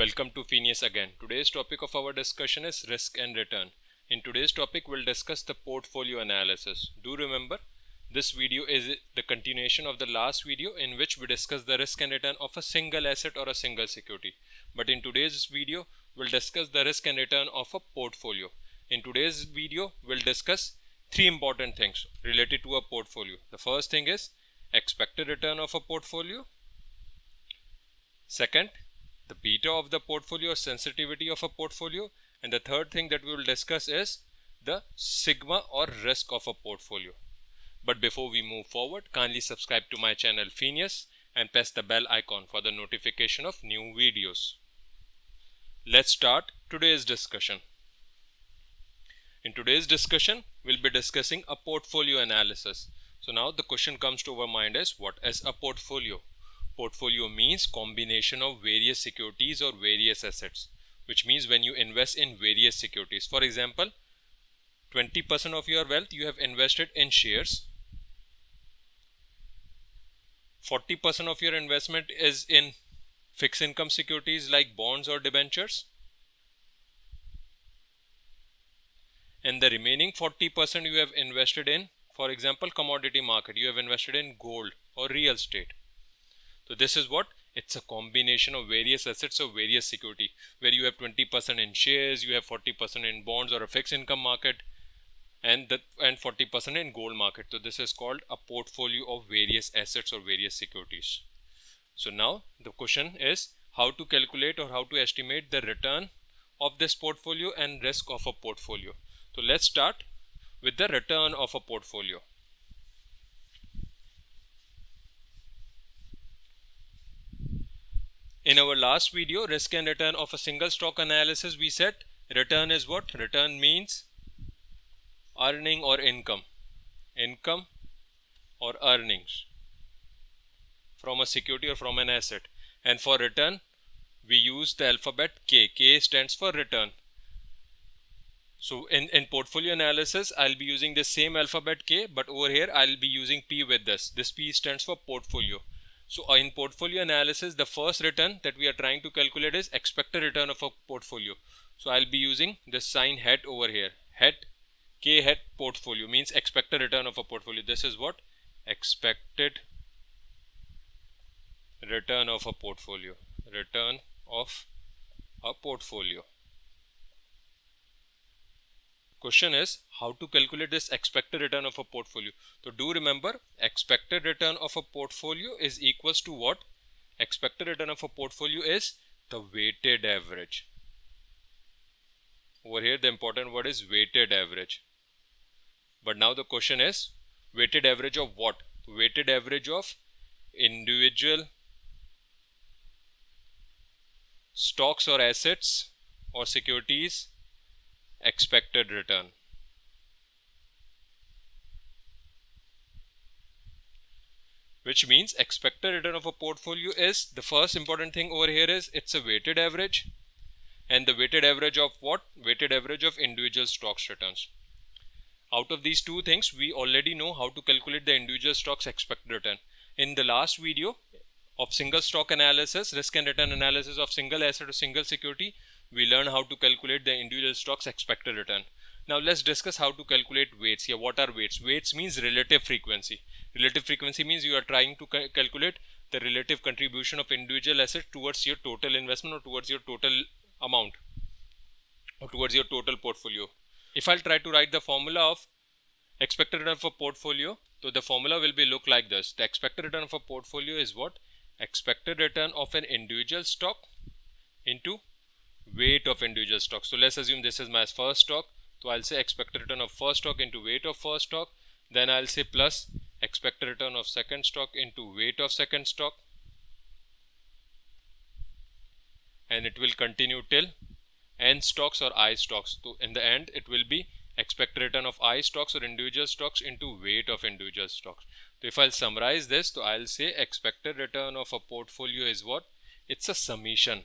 Welcome to Phineas again. Today's topic of our discussion is risk and return. In today's topic, we'll discuss the portfolio analysis. Do remember, this video is the continuation of the last video in which we discussed the risk and return of a single asset or a single security. But in today's video, we'll discuss the risk and return of a portfolio. In today's video, we'll discuss three important things related to a portfolio. The first thing is expected return of a portfolio. Second, the beta of the portfolio or sensitivity of a portfolio, and the third thing that we will discuss is the sigma or risk of a portfolio. But before we move forward, kindly subscribe to my channel Phineas and press the bell icon for the notification of new videos. Let's start today's discussion. In today's discussion, we'll be discussing a portfolio analysis. So now the question comes to our mind is, what is a portfolio? Portfolio means combination of various securities or various assets, which means when you invest in various securities. For example, 20% of your wealth you have invested in shares, 40% of your investment is in fixed income securities like bonds or debentures, and the remaining 40% you have invested in, for example, commodity market. You have invested in gold or real estate. So this is what? It's a combination of various assets of various security, where you have 20% in shares, you have 40% in bonds or a fixed income market, and 40% in gold market. So this is called a portfolio of various assets or various securities. So now the question is how to calculate or how to estimate the return of this portfolio and risk of a portfolio. So let's start with the return of a portfolio. In our last video, risk and return of a single stock analysis, we said return is what? Return means earning or income. Income or earnings from a security or from an asset. And for return, we use the alphabet K. K stands for return. So in portfolio analysis, I'll be using the same alphabet K, but over here I'll be using P with this. This P stands for portfolio. So in portfolio analysis, the first return that we are trying to calculate is expected return of a portfolio. So I'll be using the sign hat over here. Hat, K hat portfolio means expected return of a portfolio. This is what? Expected return of a portfolio. Return of a portfolio. Question is how to calculate this expected return of a portfolio. So do remember, expected return of a portfolio is equals to what? Expected return of a portfolio is the weighted average. Over here the important word is weighted average. But now the question is weighted average of what? Weighted average of individual stocks or assets or securities expected return. Which means expected return of a portfolio is, the first important thing over here is it's a weighted average, and the weighted average of what? Weighted average of individual stocks returns. Out of these two things, we already know how to calculate the individual stocks expected return. In the last video of single stock analysis, risk and return analysis of single asset or single security, we learn how to calculate the individual stocks expected return. Now let's discuss how to calculate weights. Here, what are weights? Weights means relative frequency. Relative frequency means you are trying to calculate the relative contribution of individual asset towards your total investment or towards your total amount or towards your total portfolio. If I'll try to write the formula of expected return of a portfolio, so the formula will be look like this. The expected return of a portfolio is what? Expected return of an individual stock into weight of individual stock. So let's assume this is my first stock. So I'll say expected return of first stock into weight of first stock. Then I'll say plus expected return of second stock into weight of second stock. And it will continue till N stocks or I stocks. So in the end, it will be expected return of I stocks or individual stocks into weight of individual stocks. So if I'll summarize this, so I'll say expected return of a portfolio is what? It's a summation.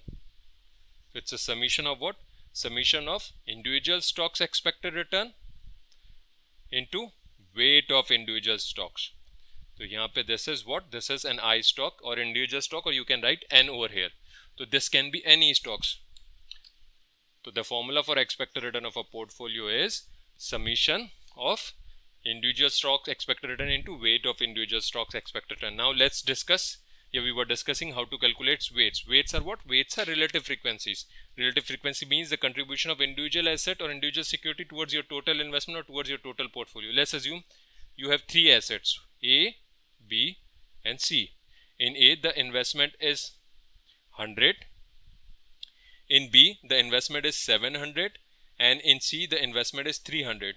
It's a summation of what? Summation of individual stocks expected return into weight of individual stocks. So यहाँ पे this is what? This is an I stock or individual stock, or you can write N over here. तो So this can be any stocks. So the formula for expected return of a portfolio is summation of individual stocks expected return into weight of individual stocks expected return. Now let's discuss. Yeah, we were discussing how to calculate weights. Weights are what? Weights are relative frequencies. Relative frequency means the contribution of individual asset or individual security towards your total investment or towards your total portfolio. Let's assume you have three assets, A, B and C. In A, the investment is 100. In B, the investment is 700. And in C, the investment is 300.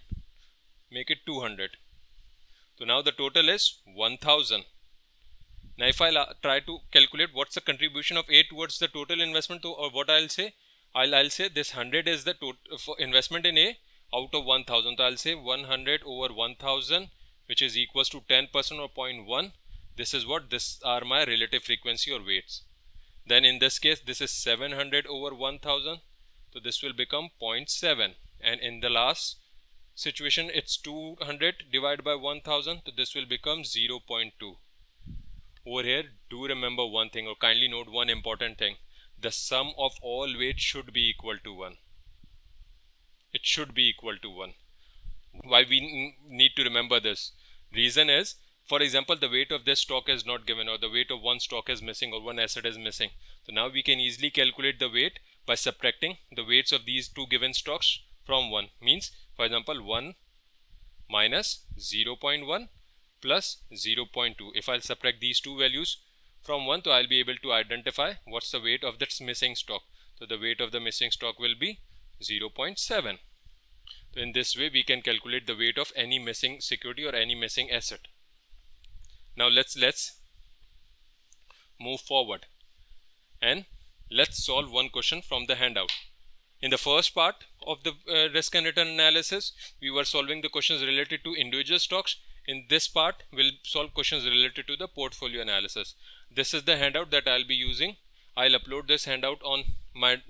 Make it 200. So now the total is 1000. Now if I try to calculate what's the contribution of A towards the total investment, or what I'll say, I'll say this 100 is the total investment in A out of 1000. So I'll say 100 over 1000, which is equals to 10% or 0.1. This is what, this are my relative frequency or weights. Then in this case, this is 700 over 1000. So this will become 0.7. And in the last situation, it's 200 divided by 1000. So this will become 0.2. Over here, do remember one thing, or kindly note one important thing. The sum of all weights should be equal to 1. It should be equal to 1. Why we need to remember this? Reason is, for example, the weight of this stock is not given, or the weight of one stock is missing, or one asset is missing. So now we can easily calculate the weight by subtracting the weights of these two given stocks from 1. Means, for example, 1 minus 0.1 plus 0.2. If I'll subtract these two values from 1, so I'll be able to identify what's the weight of this missing stock. So the weight of the missing stock will be 0.7. So in this way, we can calculate the weight of any missing security or any missing asset. Now let's move forward and let's solve one question from the handout. In the first part of the risk and return analysis, we were solving the questions related to individual stocks. In this part, we'll solve questions related to the portfolio analysis. This is the handout that I'll be using. I'll upload this handout on my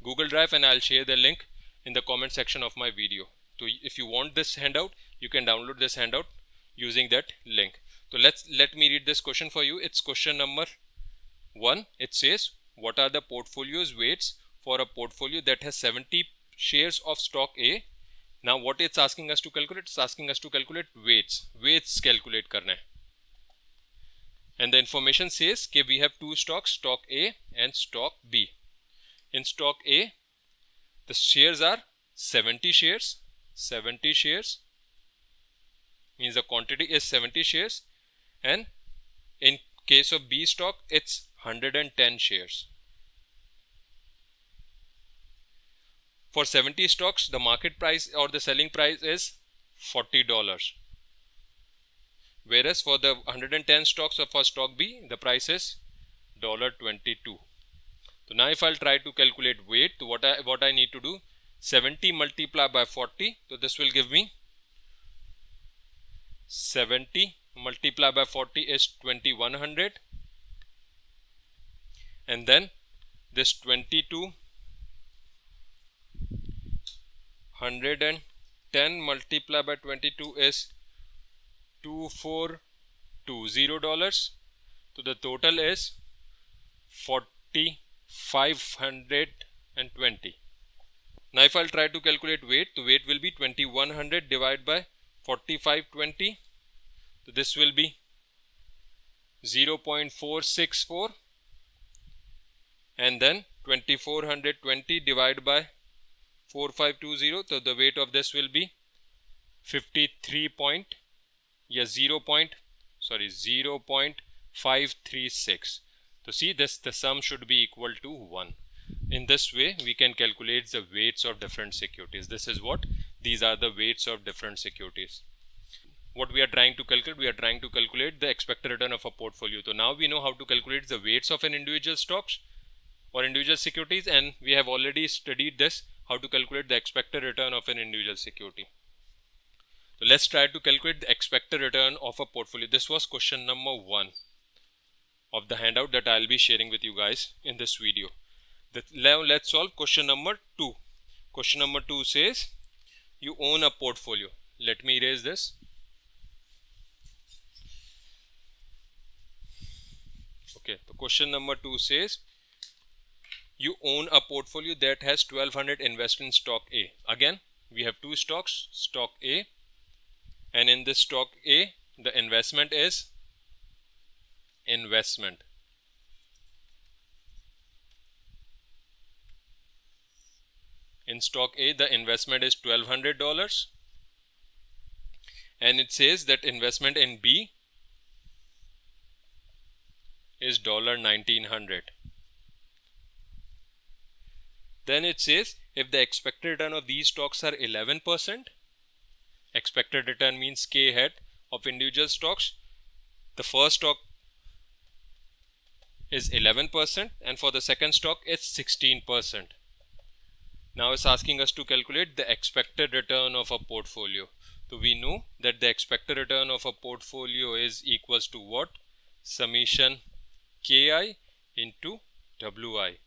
Google Drive and I'll share the link in the comment section of my video. So if you want this handout, you can download this handout using that link. So let me read this question for you. It's question number 1. It says, what are the portfolio's weights for a portfolio that has 70 shares of stock A? Now what it's asking us to calculate? It's asking us to calculate weights. Weights calculate karna hai. And the information says that we have two stocks, stock A and stock B. In stock A, the shares are 70 shares. 70 shares means the quantity is 70 shares. And in case of B stock, it's 110 shares. For 70 stocks, the market price or the selling price is $40. Whereas for the 110 stocks of for stock B, the price is $22. So now if I'll try to calculate weight, so what I need to do, 70 multiplied by 40, so this will give me 70 multiplied by 40 is 2100, and then this 110 multiplied by 22 is $2420. So the total is 4520. Now if I'll try to calculate weight, the weight will be 2100 divided by 4520. So this will be 0.464, and then 2420 divided by 4520. So the weight of this will be 0.536. So see this, the sum should be equal to 1. In this way, we can calculate the weights of different securities. This is what, these are the weights of different securities. What we are trying to calculate, we are trying to calculate the expected return of a portfolio. So now we know how to calculate the weights of an individual stocks or individual securities, and we have already studied this, how to calculate the expected return of an individual security. So let's try to calculate the expected return of a portfolio. This was question number 1 of the handout that I'll be sharing with you guys in this video. Now let's solve question number 2. Question number 2 says you own a portfolio. Let me erase this. Okay, the question number 2 says you own a portfolio that has 1200 invested in stock A. Again, we have two stocks, stock A, and in this stock A, the investment is investment. In stock A, the investment is $1,200, and it says that investment in B is $1,900. Then it says if the expected return of these stocks are 11%, expected return means K hat of individual stocks, the first stock is 11% and for the second stock it's 16%. Now it's asking us to calculate the expected return of a portfolio. So we know that the expected return of a portfolio is equals to what? Summation Ki into Wi.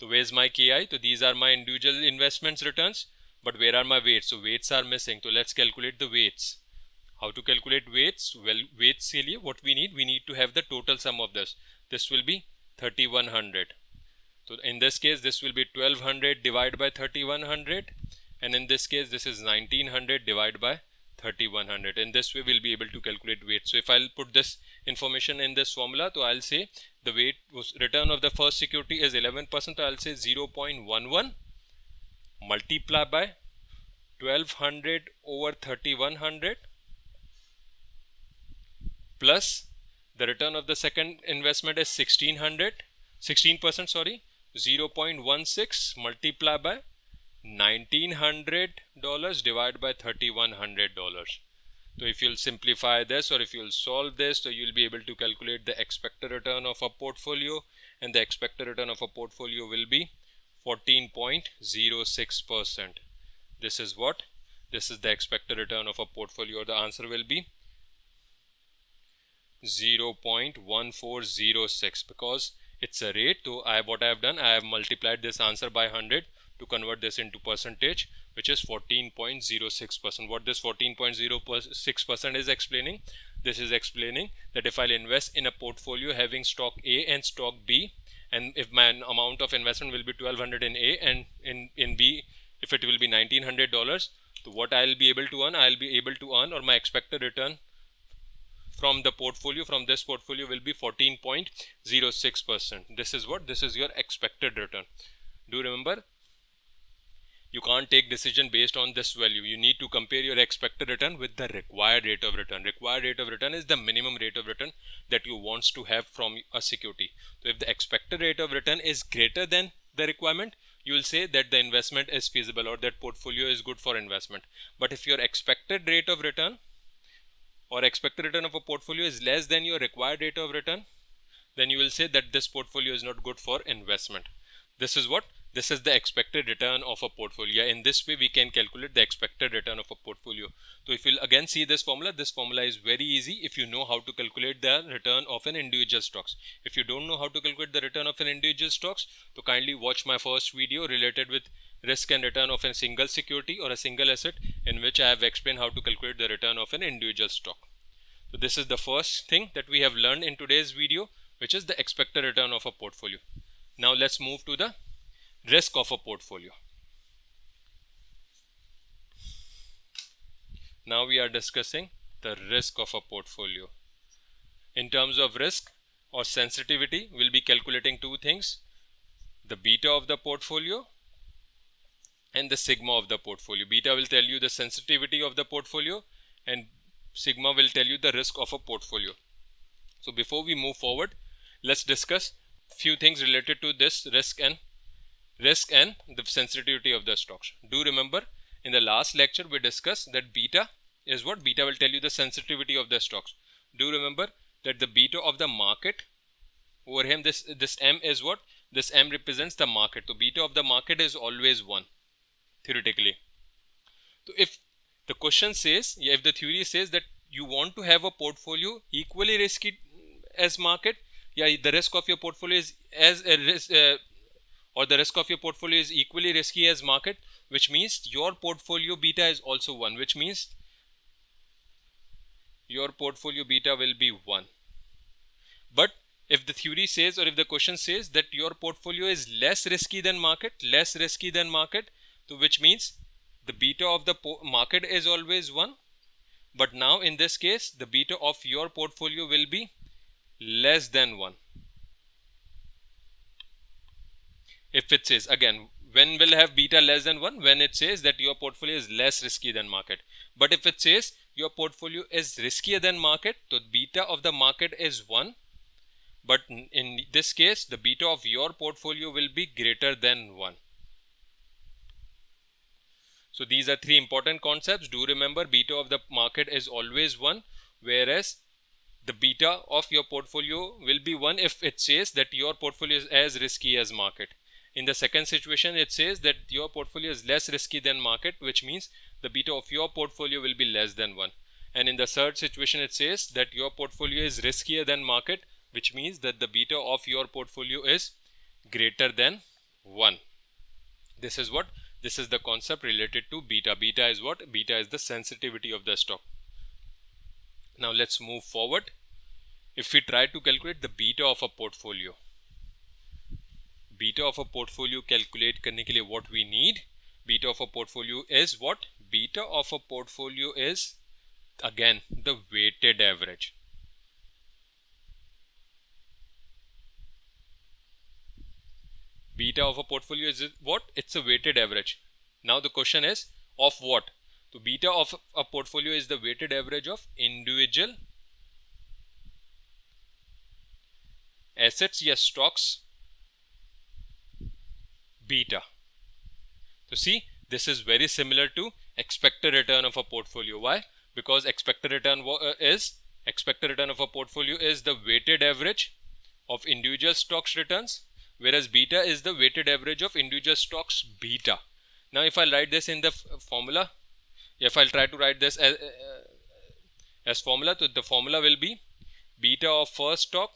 So where's my Ki? So these are my individual investments returns, but where are my weights? So weights are missing. So let's calculate the weights. How to calculate weights? Well, weights के लिए what we need to have the total sum of this. This will be 3100. So in this case, this will be 1200 divided by 3100, and in this case, this is 1900 divided by 3100. In this way, we'll be able to calculate weight. So if I'll put this information in this formula, so I'll say the weight was return of the first security is 11%. So I'll say 0.11 multiplied by 1200 over 3100 plus the return of the second investment is 16%, sorry, 0.16 multiplied by $1,900 divided by $3,100. So if you'll simplify this or if you'll solve this, so you'll be able to calculate the expected return of a portfolio, and the expected return of a portfolio will be 14.06%. This is what? This is the expected return of a portfolio. The answer will be 0.1406 because it's a rate. So what I have done, I have multiplied this answer by 100 to convert this into percentage, which is 14.06%. What this 14.06% is explaining? This is explaining that if I'll invest in a portfolio having stock A and stock B, and if my amount of investment will be 1200 in A and in B, if it will be $1,900, so what I'll be able to earn? I'll be able to earn, or my expected return from the portfolio, from this portfolio, will be 14.06%. This is what? This is your expected return. Do remember, you can't take decision based on this value. You need to compare your expected return with the required rate of return. Required rate of return is the minimum rate of return that you want to have from a security. So if the expected rate of return is greater than the requirement, you will say that the investment is feasible or that portfolio is good for investment. But if your expected rate of return or expected return of a portfolio is less than your required rate of return, then you will say that this portfolio is not good for investment. This is what? This is the expected return of a portfolio. In this way, we can calculate the expected return of a portfolio. So if you'll again see this formula is very easy if you know how to calculate the return of an individual stocks. If you don't know how to calculate the return of an individual stocks, so kindly watch my first video related with risk and return of a single security or a single asset, in which I have explained how to calculate the return of an individual stock. So this is the first thing that we have learned in today's video, which is the expected return of a portfolio. Now let's move to the risk of a portfolio. Now we are discussing the risk of a portfolio. In terms of risk or sensitivity, we'll be calculating two things: the beta of the portfolio and the sigma of the portfolio. Beta will tell you the sensitivity of the portfolio and sigma will tell you the risk of a portfolio. So before we move forward, let's discuss few things related to this risk and the sensitivity of the stocks. Do remember, in the last lecture we discussed that beta is what? Beta will tell you the sensitivity of the stocks. Do remember that the beta of the market, over here this M is what? This M represents the market. So beta of the market is always 1 theoretically. So if the question says, if the theory says that you want to have a portfolio equally risky as market, the risk of your portfolio is or the risk of your portfolio is equally risky as market, which means your portfolio beta is also 1, which means your portfolio beta will be 1. But if the theory says, or if the question says that your portfolio is less risky than market, so which means the beta of the market is always 1. But now in this case, the beta of your portfolio will be less than 1. If it says, again, when will have beta less than 1? When it says that your portfolio is less risky than market. But if it says your portfolio is riskier than market, so beta of the market is 1. But in this case, the beta of your portfolio will be greater than 1. So these are 3 important concepts. Do remember, beta of the market is always 1, whereas the beta of your portfolio will be 1 if it says that your portfolio is as risky as market. In the second situation, it says that your portfolio is less risky than market, which means the beta of your portfolio will be less than 1. And in the third situation, it says that your portfolio is riskier than market, which means that the beta of your portfolio is greater than 1. This is what? This is the concept related to beta. Beta is what? Beta is the sensitivity of the stock. Now let's move forward. If we try to calculate the beta of a portfolio, beta of a portfolio calculate करने के लिए what we need? Beta of a portfolio is what? Beta of a portfolio is again the weighted average. Beta of a portfolio is what? It's a weighted average. Now the question is of what? So beta of a portfolio is the weighted average of individual assets या stocks beta. So see, this is very similar to expected return of a portfolio. Why? Because expected return of a portfolio is the weighted average of individual stocks returns, whereas beta is the weighted average of individual stocks beta. Now if I write this in the formula, if I'll try to write this as formula, so the formula will be beta of first stock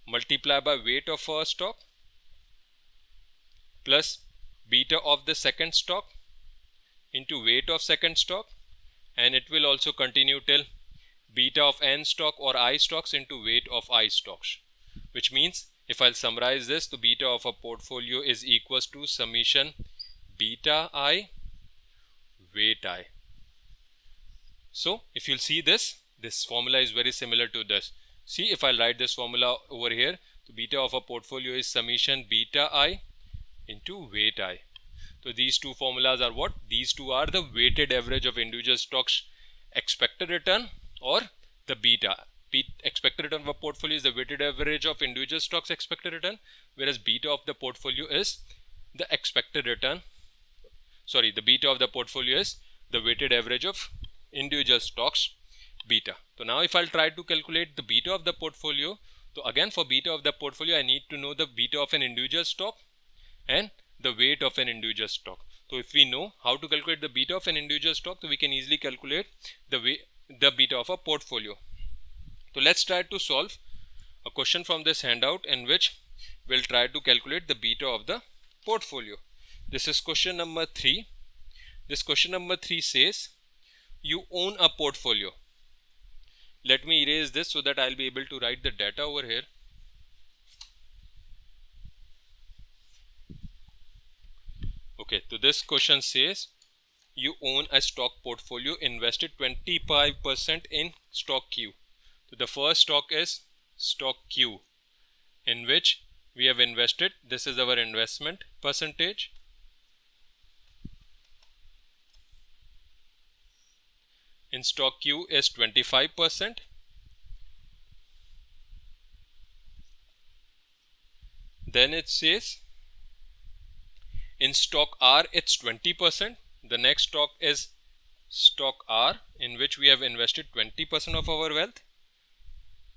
multiplied by weight of first stock plus beta of the second stock into weight of second stock, and it will also continue till beta of n stock or I stocks into weight of I stocks, which means if I'll summarize this, the beta of a portfolio is equals to summation beta I weight I. So if you'll see this formula is very similar to this. See, if I'll write this formula over here, the beta of a portfolio is summation beta I into weight I. So these two formulas are what? These two are the weighted average of individual stocks expected return or the beta. Expected return of a portfolio is the weighted average of individual stocks expected return, whereas beta of the portfolio is the expected return. Sorry, the beta of the portfolio is the weighted average of individual stocks beta. So now if I'll try to calculate the beta of the portfolio, so again for beta of the portfolio I need to know the beta of an individual stock and the weight of an individual stock. So if we know how to calculate the beta of an individual stock, so we can easily calculate the beta of a portfolio. So let's try to solve a question from this handout in which we'll try to calculate the beta of the portfolio. This is question number 3. This question number 3 says you own a portfolio. Let me erase this so that I'll be able to write the data over here. Okay, so this question says you own a stock portfolio invested 25% in stock Q. So the first stock is stock Q, in which we have invested, this is our investment percentage. In stock Q is 25%. Then it says in stock R it's 20%. The next stock is stock R, in which we have invested 20% of our wealth.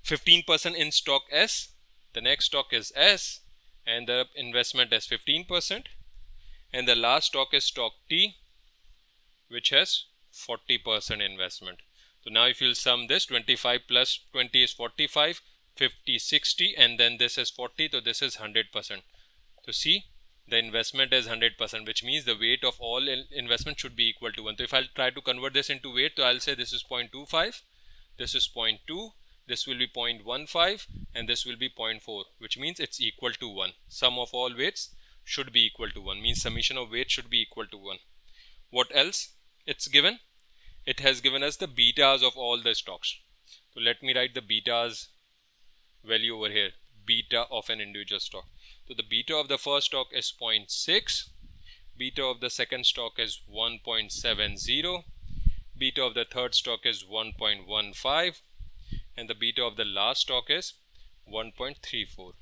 15% in stock S. The next stock is S, and the investment is 15%. And the last stock is stock T, which has 40% investment. So now if you'll sum this, 25 plus 20 is 45, 50 60, and then this is 40, so this is 100%. So see, the investment is 100%, which means the weight of all investment should be equal to 1. So if I'll try to convert this into weight, so I'll say this is 0.25, this is 0.2, this will be 0.15, and this will be 0.4, which means it's equal to 1. Sum of all weights should be equal to 1, means summation of weights should be equal to 1. What else it's given? It has given us the betas of all the stocks. So let me write the betas value over here, beta of an individual stock. So the beta of the first stock is 0.6, beta of the second stock is 1.70, beta of the third stock is 1.15, and the beta of the last stock is 1.34.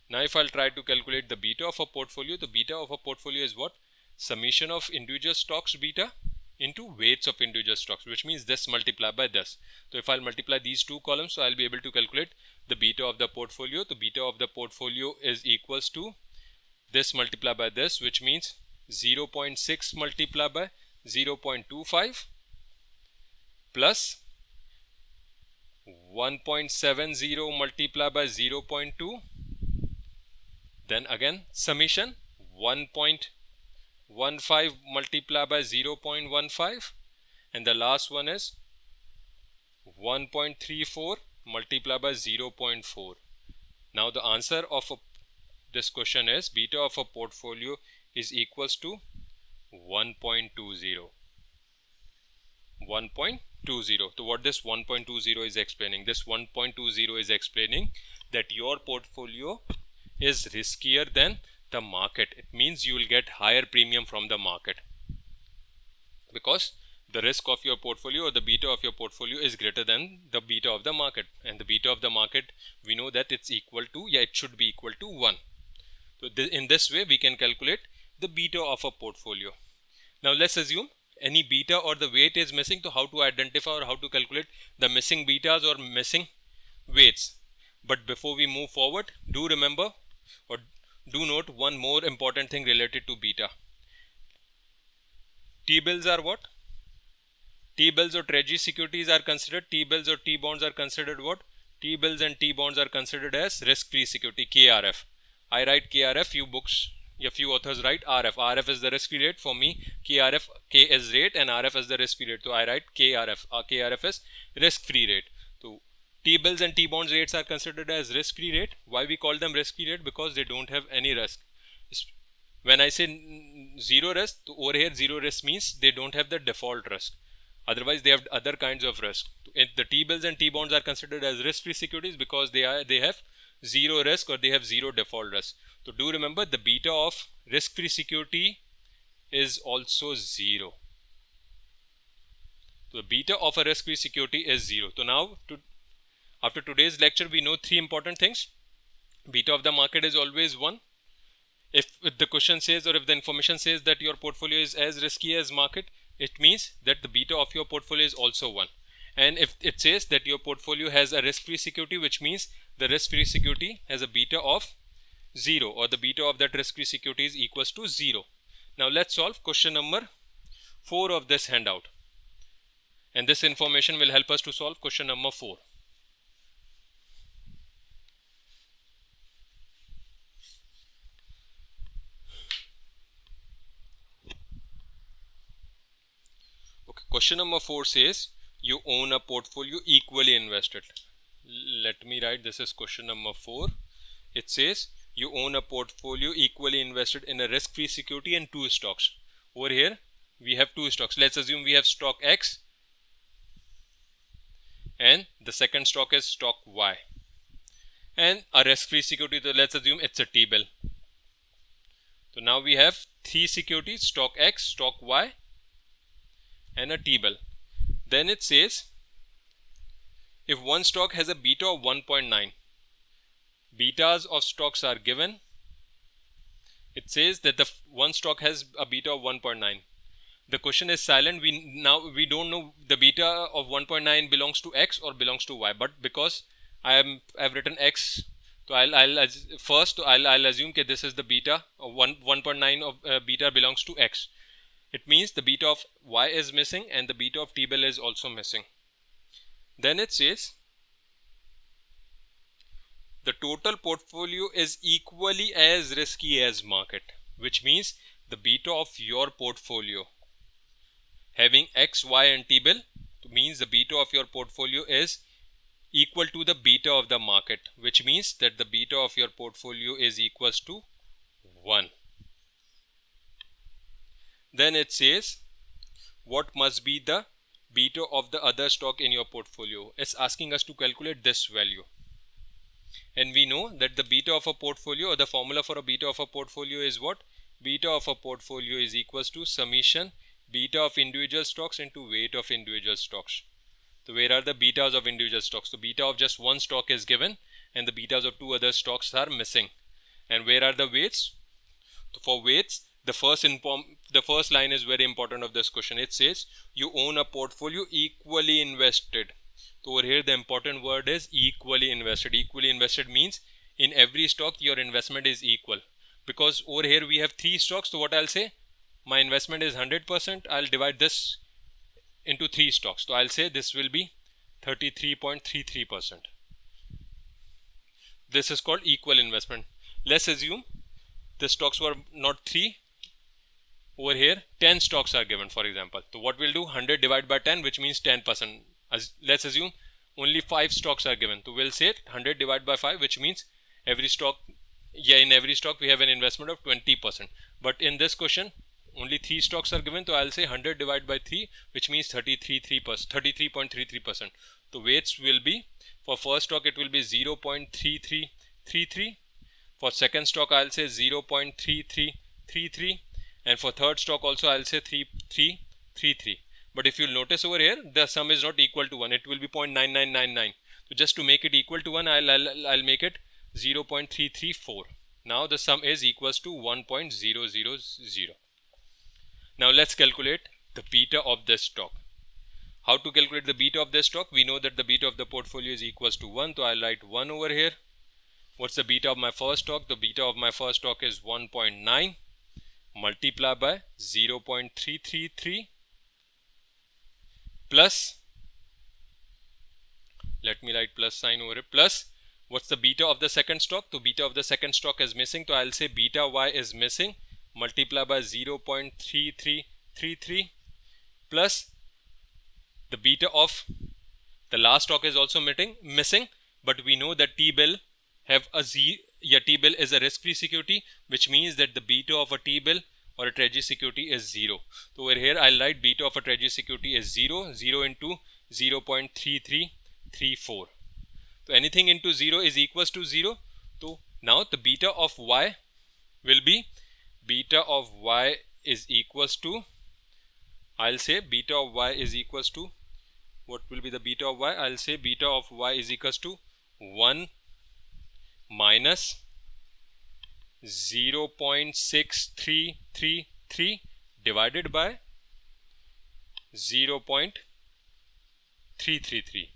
Now if I'll try to calculate the beta of a portfolio, the beta of a portfolio is what? Summation of individual stocks beta into weights of individual stocks, which means this multiplied by this. So if I'll multiply these two columns, so I'll be able to calculate the beta of the portfolio. The beta of the portfolio is equals to this multiplied by this, which means 0.6 multiplied by 0.25 plus 1.70 multiplied by 0.2, then again summation 1.15 multiplied by 0.15, and the last one is 1.34 multiplied by 0.4. Now the answer of this question is beta of a portfolio is equals to 1.20. 1.20. So what this 1.20 is explaining? This 1.20 is explaining that your portfolio is riskier than the market. It means you will get higher premium from the market because the risk of your portfolio or the beta of your portfolio is greater than the beta of the market, and the beta of the market, we know that it's equal to, it should be equal to 1. So in this way we can calculate the beta of a portfolio. Now let's assume any beta or the weight is missing. So how to identify or how to calculate the missing betas or missing weights? But before we move forward, do remember or do note one more important thing related to beta. T-bills are what? T-bills or treasury securities are considered, T-bills or T-bonds are considered what? T-bills and T-bonds are considered as risk-free security, KRF. I write KRF, few authors write RF. RF is the risk-free rate. For me, KRF, K is rate and RF is the risk-free rate. So I write KRF. KRF is risk-free rate. So T-bills and T-bonds rates are considered as risk-free rate. Why we call them risk-free rate? Because they don't have any risk. When I say zero risk, over here zero risk means they don't have the default risk. Otherwise, they have other kinds of risk. The T-bills and T-bonds are considered as risk-free securities because they have zero risk or they have zero default risk. So do remember the beta of risk-free security is also 0. So the beta of a risk-free security is 0. So now after today's lecture we know 3 important things. Beta of the market is always 1. If the question says or if the information says that your portfolio is as risky as market, it means that the beta of your portfolio is also 1. And if it says that your portfolio has a risk-free security, which means the risk-free security has a beta of 0 or the beta of that risk-free security is equals to 0. Now let's solve question number 4 of this handout. And this information will help us to solve question number 4. Okay, question number 4 says you own a portfolio equally invested. Let me write, this is question number 4. It says you own a portfolio equally invested in a risk-free security and 2 stocks. Over here we have 2 stocks. Let's assume we have stock X and the second stock is stock Y, and a risk-free security, so let's assume it's a T-bill. So now we have 3 securities, stock X, stock Y and a T-bill. Then it says if one stock has a beta of 1.9, betas of stocks are given. It says that the one stock has a beta of 1.9. The question is silent. We don't know the beta of 1.9 belongs to X or belongs to Y, but because I've written X, so I'll assume that this is the beta of 1.9 of beta belongs to X. It means the beta of Y is missing and the beta of T-bill is also missing. Then it says the total portfolio is equally as risky as market, which means the beta of your portfolio having X, Y and T-bill means the beta of your portfolio is equal to the beta of the market, which means that the beta of your portfolio is equals to 1. Then it says what must be the beta of the other stock in your portfolio. It's asking us to calculate this value. And we know that the beta of a portfolio, or the formula for a beta of a portfolio is what? Beta of a portfolio is equals to summation beta of individual stocks into weight of individual stocks. So where are the betas of individual stocks? The beta of just one stock is given and the betas of two other stocks are missing. And where are the weights? For weights, the first line is very important of this question. It says you own a portfolio equally invested. So over here the important word is equally invested. Equally invested means in every stock your investment is equal. Because over here we have 3 stocks, so what I'll say, my investment is 100%. I'll divide this into 3 stocks. So I'll say this will be 33.33%. This is called equal investment. Let's assume the stocks were not 3. Over here 10 stocks are given, for example. So what we'll do, 100 divided by 10, which means 10%. Let's assume only 5 stocks are given. So we'll say 100 divided by 5, which means every stock, in every stock we have an investment of 20%. But in this question only 3 stocks are given, so I'll say 100 divided by 3, which means 33.33%. The weights will be, for first stock it will be 0.3333. For second stock I'll say 0.3333, and for third stock also I'll say 3333. But if you'll notice over here, the sum is not equal to 1. It will be 0.9999. So just to make it equal to 1, I'll make it 0.334. Now the sum is equals to 1.000. Now let's calculate the beta of this stock. How to calculate the beta of this stock? We know that the beta of the portfolio is equals to 1. So I'll write 1 over here. What's the beta of my first stock? The beta of my first stock is 1.9 multiplied by 0.333 plus, let me write plus sign over here, plus what's the beta of the second stock? So beta of the second stock is missing, so I'll say beta y is missing, multiply by 0.3333 plus the beta of the last stock is also missing, but we know that T-bill have a T-bill is a risk-free security, which means that the beta of a T-bill or a treasury security is 0. So over here I'll write beta of a treasury security is 0 into 0.3334. So anything into 0 is equals to 0. So now the beta of y will be, beta of y is equals to, I'll say beta of y is equals to, what will be the beta of y? I'll say beta of y is equals to 1 minus 0.6333 divided by 0.333.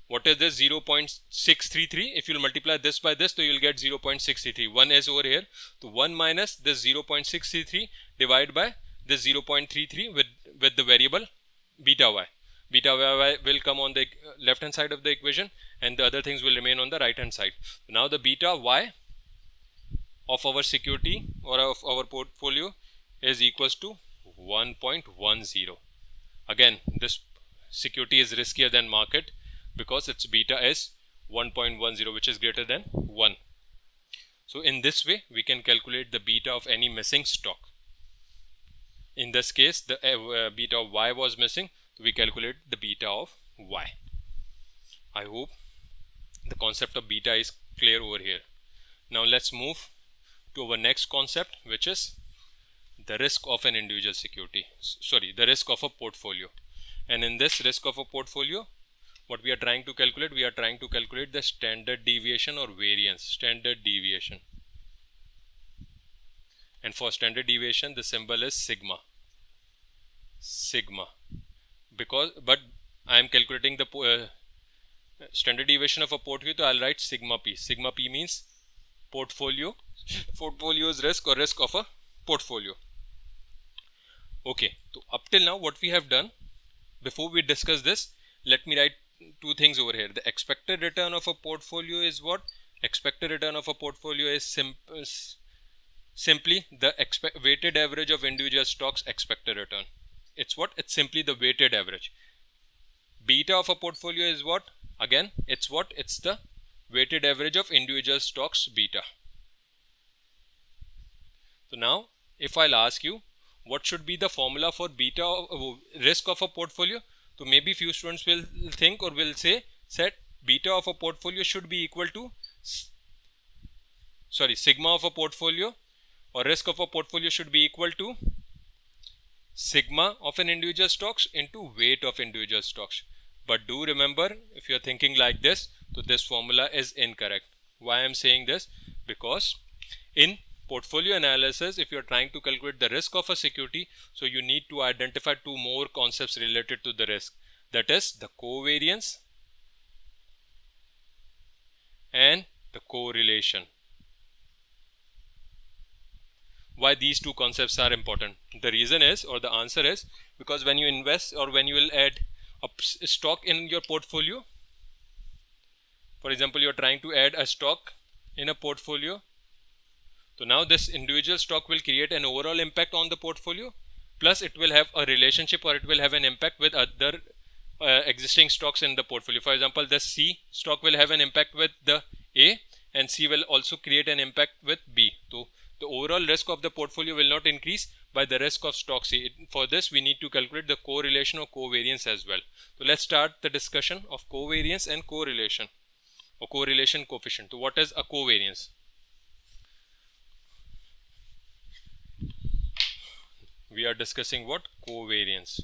What is this 0.633? If you multiply this by this, so you will get 0.633. 1 is over here. So 1 minus this 0.633 divided by this 0.33 with the variable beta y. Beta y will come on the left hand side of the equation and the other things will remain on the right hand side. Now the beta y of our security or of our portfolio is equals to 1.10. Again, this security is riskier than market because its beta is 1.10, which is greater than 1. So in this way we can calculate the beta of any missing stock. In this case the beta of y was missing, so we calculate the beta of y. I hope the concept of beta is clear over here. Now let's move to our next concept, which is the risk of an individual security, the risk of a portfolio. And in this risk of a portfolio, what we are trying to calculate, we are trying to calculate the standard deviation or variance, standard deviation. And for standard deviation the symbol is sigma. But I am calculating the standard deviation of a portfolio, so I'll write sigma p. Sigma p means portfolio's risk or risk of a portfolio. Okay, so up till now what we have done, before we discuss this, let me write two things over here. The expected return of a portfolio is what? Expected return of a portfolio is simply the weighted average of individual stocks expected return. It's what? It's simply the weighted average. Beta of a portfolio is what? Again, it's what? It's the weighted average of individual stocks beta. So now, if I'll ask you, what should be the formula for beta risk of a portfolio? So maybe few students will think or will say that beta of a portfolio should be equal to, sigma of a portfolio or risk of a portfolio should be equal to sigma of an individual stocks into weight of individual stocks. But do remember, if you're thinking like this, so this formula is incorrect. Why I'm saying this? Because in portfolio analysis, if you're trying to calculate the risk of a security, so you need to identify two more concepts related to the risk. That is the covariance and the correlation. Why these two concepts are important? The reason is, or the answer is, because when you invest or when you will add a stock in your portfolio, for example, you're trying to add a stock in a portfolio. So now this individual stock will create an overall impact on the portfolio, plus it will have a relationship or it will have an impact with other existing stocks in the portfolio. For example, the C stock will have an impact with the A, and C will also create an impact with B. So the overall risk of the portfolio will not increase by the risk of stock C. For this, we need to calculate the correlation or covariance as well. So let's start the discussion of covariance and correlation or correlation coefficient. So what is a covariance? We are discussing what? Covariance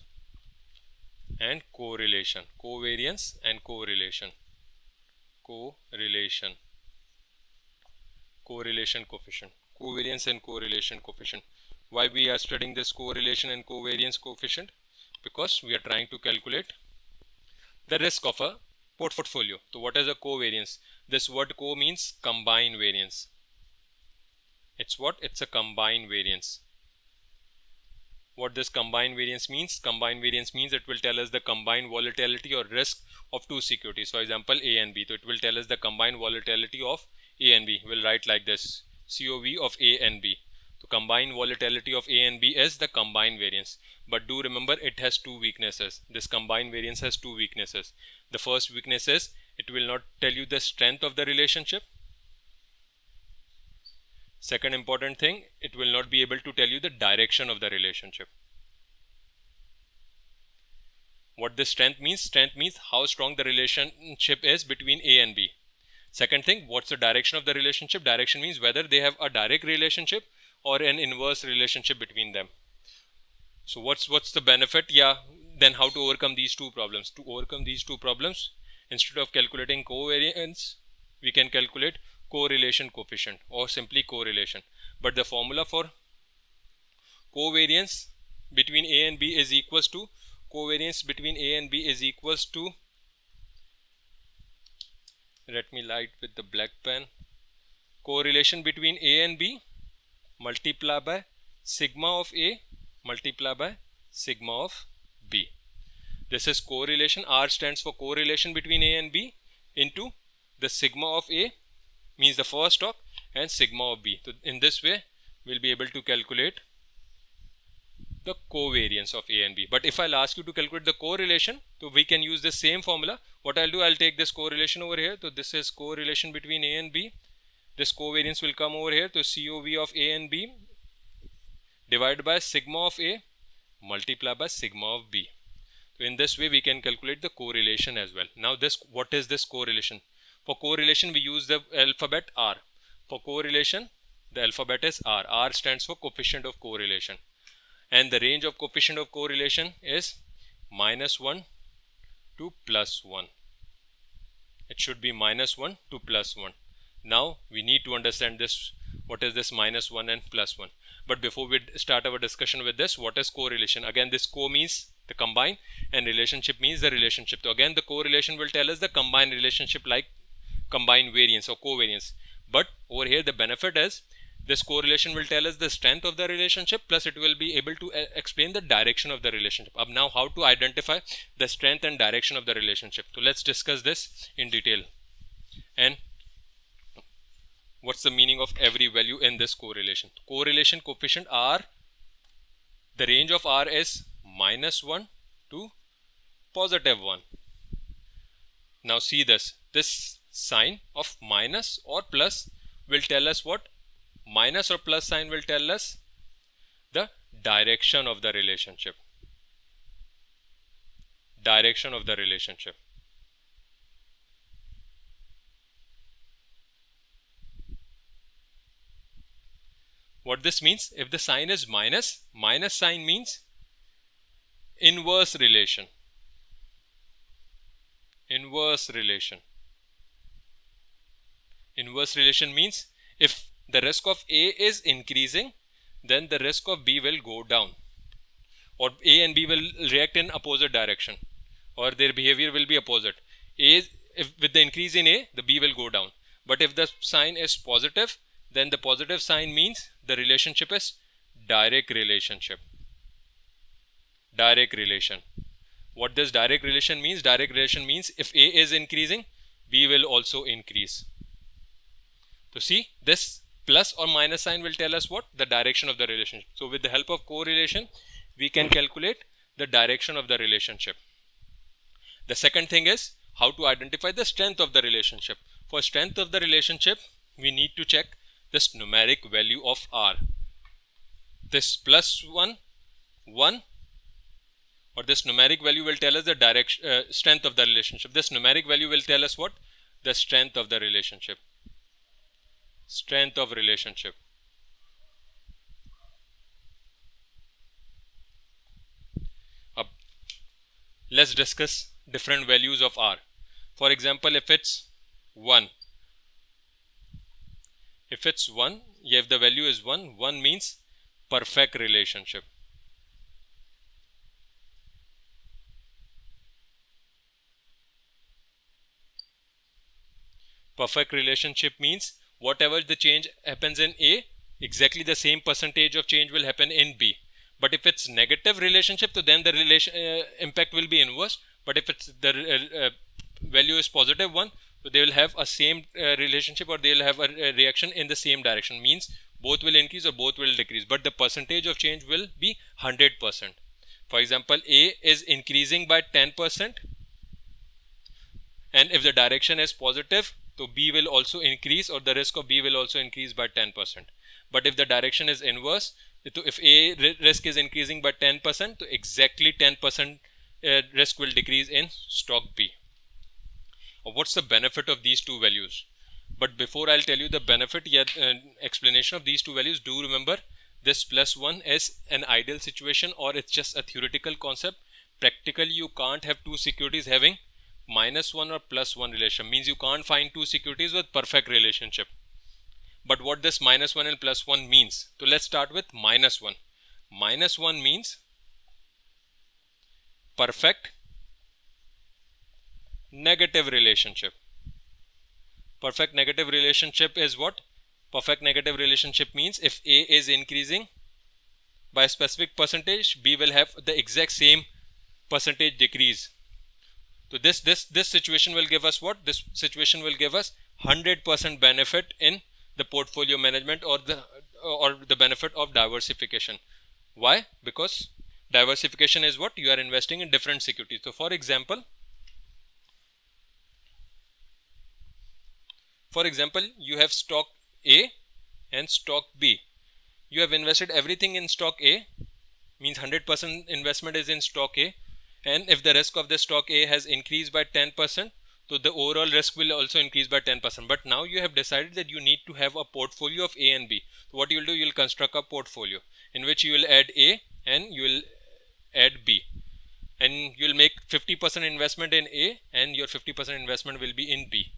and correlation. Covariance and correlation. Correlation coefficient. Covariance and correlation coefficient. Why we are studying this correlation and covariance coefficient? Because we are trying to calculate the risk of a portfolio. So what is a covariance? This word co means combined variance. It's what? It's a combined variance. What this combined variance means? Combined variance means it will tell us the combined volatility or risk of two securities. For example, A and B. So it will tell us the combined volatility of A and B. We'll write like this: COV of A and B. So combined volatility of A and B is the combined variance. But do remember, it has two weaknesses. This combined variance has two weaknesses. The first weakness is it will not tell you the strength of the relationship. Second important thing, it will not be able to tell you the direction of the relationship. What this strength means? Strength means how strong the relationship is between A and B. Second thing, what's the direction of the relationship? Direction means whether they have a direct relationship or an inverse relationship between them. So what's the benefit? Yeah, then how to overcome these two problems? To overcome these two problems, instead of calculating covariance, we can calculate correlation coefficient or simply correlation. But the formula for covariance between A and B is equals to let me write with the black pen. Correlation between A and B multiply by sigma of A multiply by sigma of B. This is correlation. R stands for correlation between A and B into the sigma of A means the first stock and sigma of B. So in this way, we'll be able to calculate the covariance of A and B. But if I'll ask you to calculate the correlation, so we can use the same formula. What I'll do, I'll take this correlation over here. So this is correlation between A and B. This covariance will come over here to COV of A and B divided by sigma of A multiply by sigma of B. So in this way, we can calculate the correlation as well. Now what is this correlation? For correlation, we use the alphabet R. For correlation, the alphabet is R. R stands for coefficient of correlation. And the range of coefficient of correlation is -1 to +1. It should be -1 to +1. Now, we need to understand this. What is this -1 and +1? But before we start our discussion with this, what is correlation? Again, this co means the combined and relationship means the relationship. So again, the correlation will tell us the combined relationship like combined variance or covariance. But over here, the benefit is this correlation will tell us the strength of the relationship, plus it will be able to explain the direction of the relationship. Now, how to identify the strength and direction of the relationship? So let's discuss this in detail. And what's the meaning of every value in this correlation? Correlation coefficient R, the range of R is -1 to +1. Now see this. This sign of minus or plus will tell us what? Minus or plus sign will tell us the direction of the relationship. Direction of the relationship. What this means, if the sign is minus, minus sign means inverse relation. Inverse relation. Inverse relation means if the risk of A is increasing, then the risk of B will go down, or A and B will react in opposite direction, or their behavior will be opposite. If with the increase in A, the B will go down. But if the sign is positive, then the positive sign means the relationship is direct relationship. Direct relation. What does direct relation means? Direct relation means if A is increasing, B will also increase. So see, this plus or minus sign will tell us what? The direction of the relationship. So with the help of correlation, we can calculate the direction of the relationship. The second thing is how to identify the strength of the relationship. For strength of the relationship, we need to check this numeric value of R. This plus 1, 1, or this numeric value will tell us the strength of the relationship. This numeric value will tell us what? The strength of the relationship. Strength of relationship. Let's discuss different values of R. For example, if it's 1. If it's 1, if the value is 1, 1 means perfect relationship. Perfect relationship means whatever the change happens in A, exactly the same percentage of change will happen in B. But if it's negative relationship, so then the impact will be inverse. But if it's the value is positive 1, so they will have a same relationship, or they will have a reaction in the same direction. Means both will increase or both will decrease, but the percentage of change will be 100%. For example, A is increasing by 10%, and if the direction is positive, so B will also increase, or the risk of B will also increase by 10%. But if the direction is inverse, so if A risk is increasing by 10%, so exactly 10% risk will decrease in stock B. What's the benefit of these two values? But before I'll tell you the benefit, explanation of these two values, do remember this plus 1 is an ideal situation, or it's just a theoretical concept. Practically, you can't have two securities having minus 1 or plus 1 relation. Means you can't find two securities with perfect relationship. But what this minus 1 and plus 1 means? So let's start with minus 1. Minus 1 means perfect negative relationship. Perfect negative relationship is what? Perfect negative relationship means if A is increasing by a specific percentage, B will have the exact same percentage decrease. So this situation will give us what? This situation will give us 100% benefit in the portfolio management, or the benefit of diversification. Why? Because diversification is what? You are investing in different securities. So for example, you have stock A and stock B. You have invested everything in stock A, means 100% investment is in stock A, and if the risk of the stock A has increased by 10%, so the overall risk will also increase by 10%. But now you have decided that you need to have a portfolio of A and B. So what you will do, you will construct a portfolio in which you will add A and you will add B, and you will make 50% investment in A and your 50% investment will be in B.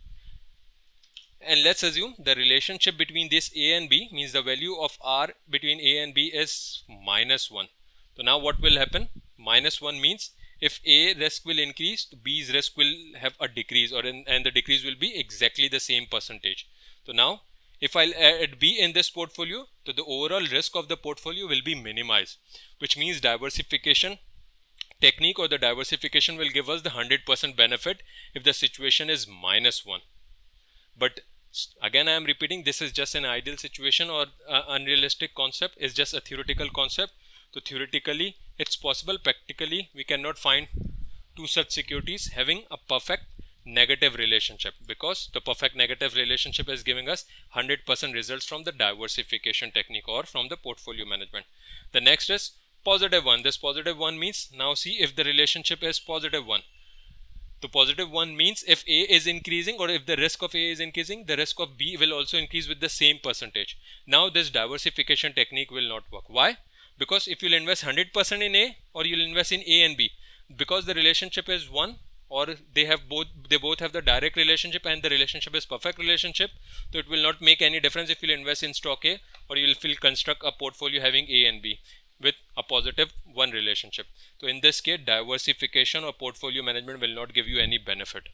And let's assume the relationship between this A and B, means the value of R between A and B is minus 1. So now what will happen? Minus 1 means if A risk will increase, B's risk will have a decrease, and the decrease will be exactly the same percentage. So now if I'll add B in this portfolio, so the overall risk of the portfolio will be minimized, which means diversification technique or the diversification will give us the 100% benefit if the situation is minus 1. But again, I am repeating, this is just an ideal situation or unrealistic concept, is just a theoretical concept. So theoretically it's possible, practically we cannot find two such securities having a perfect negative relationship, because the perfect negative relationship is giving us 100% results from the diversification technique or from the portfolio management. The next is positive one. This positive one means, now see, if the relationship is positive one, the positive one means if A is increasing, or if the risk of A is increasing, the risk of B will also increase with the same percentage. Now this diversification technique will not work. Why? Because if you'll invest 100% in A, or you'll invest in A and B, because the relationship is 1, or they both have the direct relationship and the relationship is perfect relationship, so it will not make any difference if you'll invest in stock A, or you'll construct a portfolio having A and B with a positive 1 relationship. So in this case, diversification or portfolio management will not give you any benefit.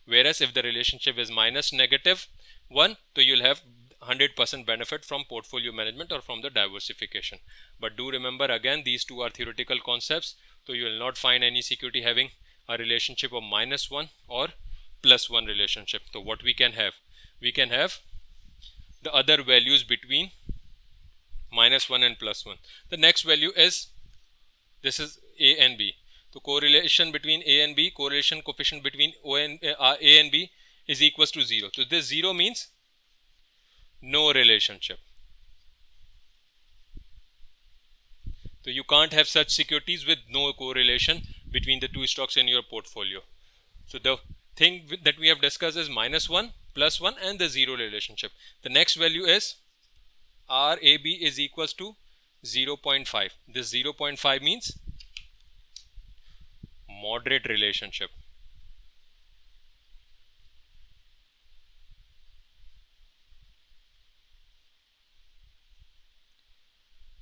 Whereas if the relationship is minus negative 1, so you'll have 100% benefit from portfolio management or from the diversification. But do remember, again, these two are theoretical concepts, so you will not find any security having a relationship of minus 1 or plus 1 relationship. So what we can have the other values between minus 1 and plus 1. The next value is, this is A and B. So correlation between A and B, correlation coefficient between A and B is equals to 0. So this 0 means no relationship. So you can't have such securities with no correlation between the two stocks in your portfolio. So the thing that we have discussed is minus 1, plus 1 and the 0 relationship. The next value is RAB is equals to 0.5. This 0.5 means moderate relationship.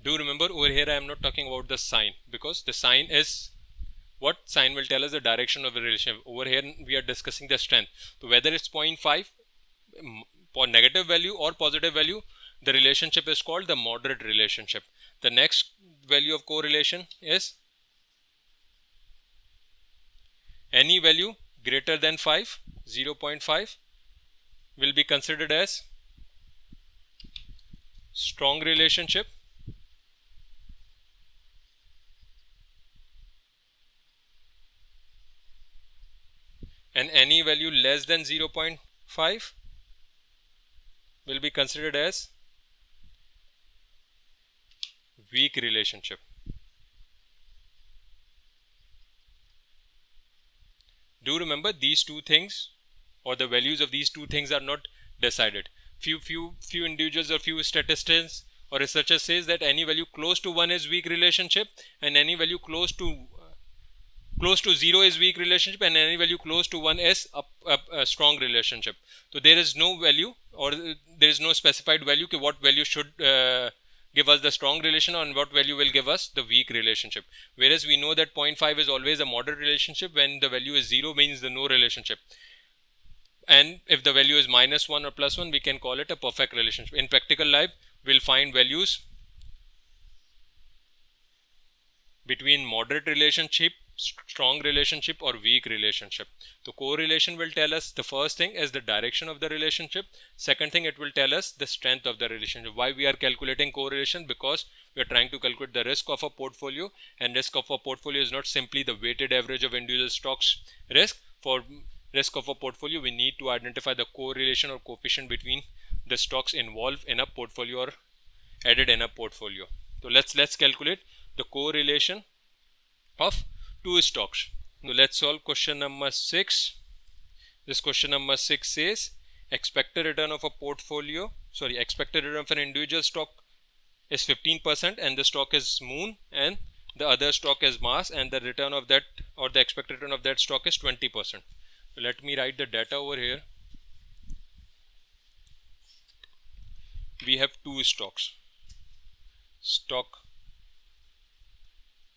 Do remember, over here I am not talking about the sign, because the sign is, what sign will tell us the direction of the relationship. Over here we are discussing the strength. So whether it's 0.5 for negative value or positive value, the relationship is called the moderate relationship. The next value of correlation is any value greater than 5, 0.5 will be considered as strong relationship, and any value less than 0.5 will be considered as weak relationship. Do remember, these two things or the values of these two things are not decided. Few individuals or few statisticians or researchers says that any value close to 1 is weak relationship, and any value close to 0 is weak relationship, and any value close to 1 is a strong relationship. So there is no value, or there is no specified value कि what value should give us the strong relation and what value will give us the weak relationship. Whereas we know that 0.5 is always a moderate relationship. When the value is 0 means the no relationship, and if the value is minus 1 or plus 1, we can call it a perfect relationship. In practical life, we'll find values between moderate relationship, strong relationship or weak relationship. So correlation will tell us, the first thing is the direction of the relationship. Second thing, it will tell us the strength of the relationship. Why we are calculating correlation? Because we are trying to calculate the risk of a portfolio, and risk of a portfolio is not simply the weighted average of individual stocks risk. For risk of a portfolio, we need to identify the correlation or coefficient between the stocks involved in a portfolio or added in a portfolio. So let's calculate the correlation of two stocks. Now let's solve question number 6. This question number 6 says expected return of a portfolio, expected return of an individual stock is 15%, and the stock is Moon, and the other stock is Mars, and the return of that, or the expected return of that stock is 20%. So let me write the data over here. We have two stocks, stock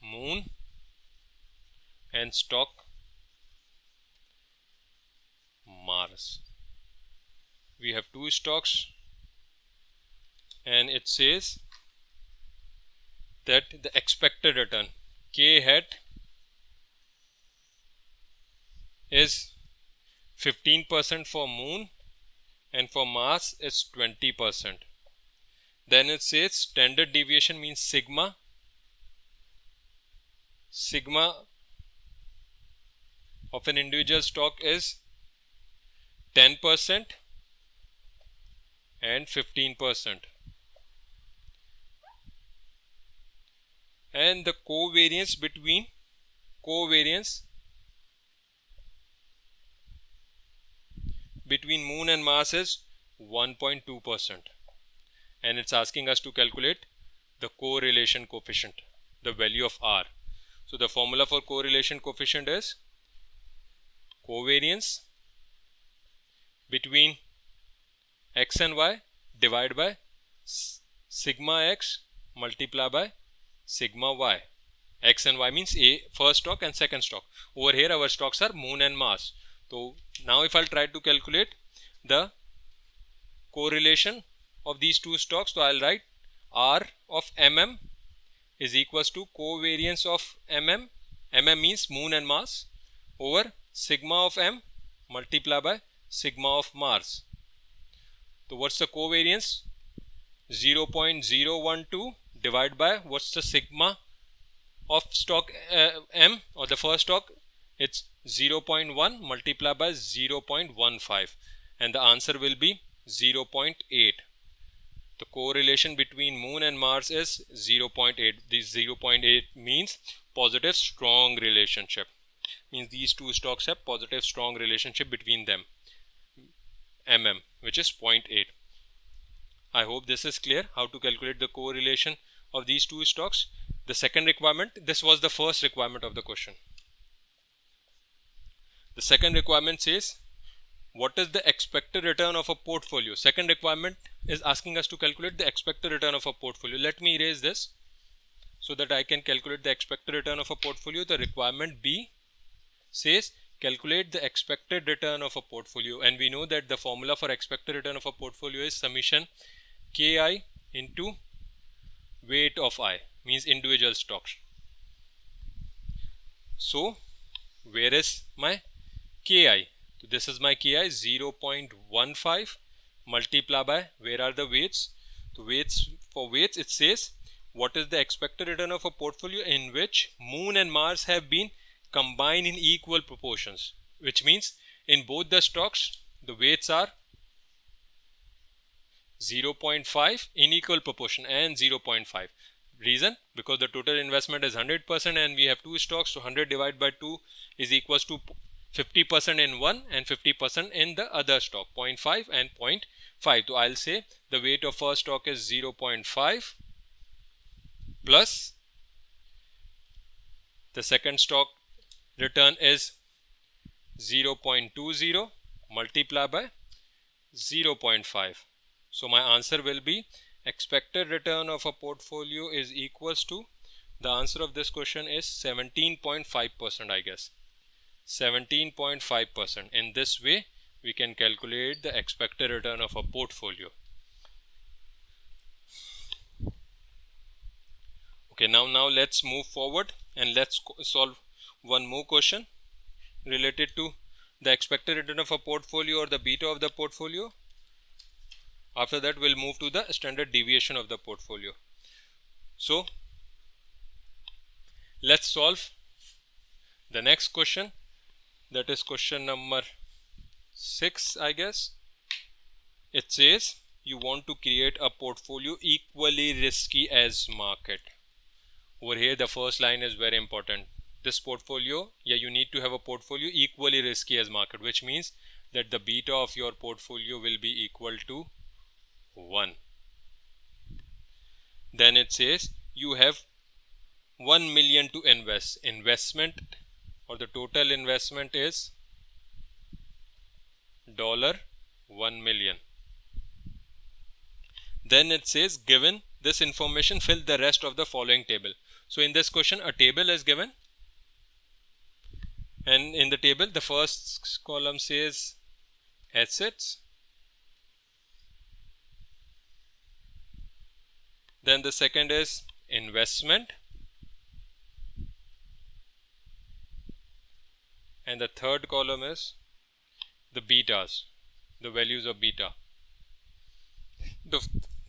Moon and stock Mars. We have two stocks, and it says that the expected return K hat is 15% for Moon, and for Mars is 20%. Then it says standard deviation means sigma of an individual stock is 10% and 15%. And the covariance between Moon and Mars is 1.2%. And it's asking us to calculate the correlation coefficient, the value of R. So the formula for correlation coefficient is covariance between X and Y divided by sigma X multiplied by sigma Y. X and Y means first stock and second stock. Over here our stocks are Moon and Mars. So now if I'll try to calculate the correlation of these two stocks, so I'll write R of MM is equals to covariance of MM. MM means Moon and Mars over sigma of M multiplied by sigma of Mars. So what's the covariance? 0.012 divided by what's the sigma of stock M or the first stock? It's 0.1 multiplied by 0.15 and the answer will be 0.8. The correlation between Moon and Mars is 0.8. This 0.8 means positive strong relationship. Means these two stocks have positive strong relationship between them. MM, which is 0.8. I hope this is clear how to calculate the correlation of these two stocks. The second requirement, this was the first requirement of the question. The second requirement says, what is the expected return of a portfolio? Second requirement is asking us to calculate the expected return of a portfolio. Let me erase this so that I can calculate the expected return of a portfolio. The requirement B says calculate the expected return of a portfolio, and we know that the formula for expected return of a portfolio is summation KI into weight of I, means individual stocks. So where is my KI? So this is my KI 0.15 multiplied by, where are the weights? So for weights it says what is the expected return of a portfolio in which Moon and Mars have been combined in equal proportions, which means in both the stocks the weights are 0.5 in equal proportion and 0.5. Reason? Because the total investment is 100% and we have two stocks, so 100 divided by 2 is equals to 50% in one and 50% in the other stock, 0.5 and 0.5. So I'll say the weight of first stock is 0.5 plus the second stock return is 0.20 multiplied by 0.5. So my answer will be expected return of a portfolio is equals to, the answer of this question is 17.5%, I guess. 17.5%. In this way we can calculate the expected return of a portfolio. Okay, now let's move forward and let's solve one more question related to the expected return of a portfolio or the beta of the portfolio. After that we'll move to the standard deviation of the portfolio. So let's solve the next question, that is question number 6, I guess. It says you want to create a portfolio equally risky as market. Over here the first line is very important. This portfolio, you need to have a portfolio equally risky as market, which means that the beta of your portfolio will be equal to 1. Then it says you have 1 million to invest. Investment or the total investment is $1 million. Then it says given this information fill the rest of the following table. So in this question a table is given, and in the table the first column says assets, then the second is investment, and the third column is the betas, the values of beta.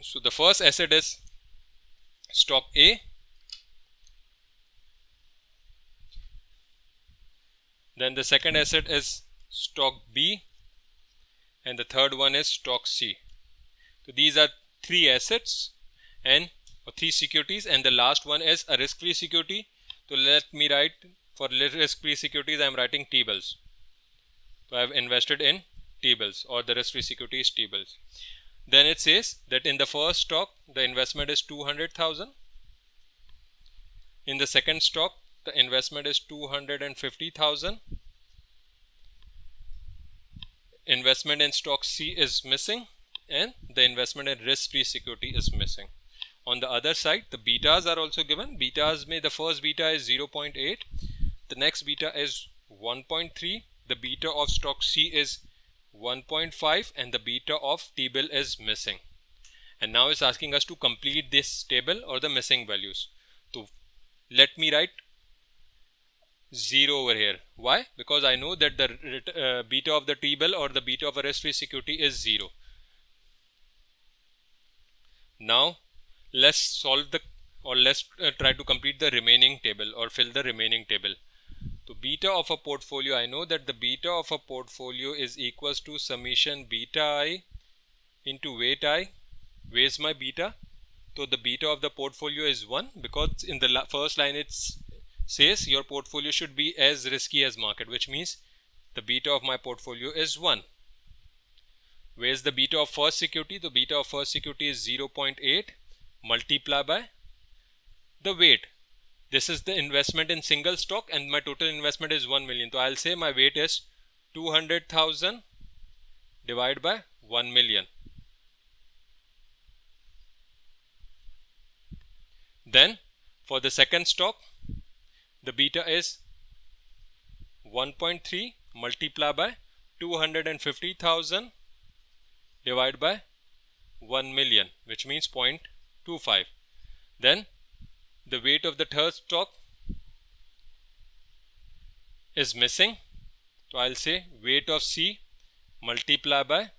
So the first asset is stock A, then the second asset is stock B, and the third one is stock C. So these are three assets and three securities, and the last one is a risk-free security. So let me write, for risk-free securities I am writing T-bills. So I have invested in T-bills, or the risk-free security is T-bills. Then it says that in the first stock the investment is 200,000. In the second stock the investment is 250,000. Investment in stock C is missing, and the investment in risk-free security is missing. On the other side, the betas are also given. Betas may, the first beta is 0.8, the next beta is 1.3, the beta of stock C is 1.5, and the beta of T-bill is missing. And now it's asking us to complete this table or the missing values. So let me write 0 over here. Why? Because I know that the beta of the T-bill or the beta of a risk-free security is 0. Now let's solve the, or let's try to complete the remaining table or fill the remaining table. So beta of a portfolio, I know that the beta of a portfolio is equals to summation beta I into weight I. Where's my beta? So the beta of the portfolio is 1, because in the first line it says your portfolio should be as risky as market, which means the beta of my portfolio is 1. Where's the beta of first security? The beta of first security is 0.8 multiply by the weight. This is the investment in single stock and my total investment is 1 million. So I'll say my weight is 200,000 divided by 1 million. Then for the second stock, the beta is 1.3 multiply by 250,000 divided by 1 million, which means 0.25. Then the weight of the third stock is missing. So I'll say weight of C multiply by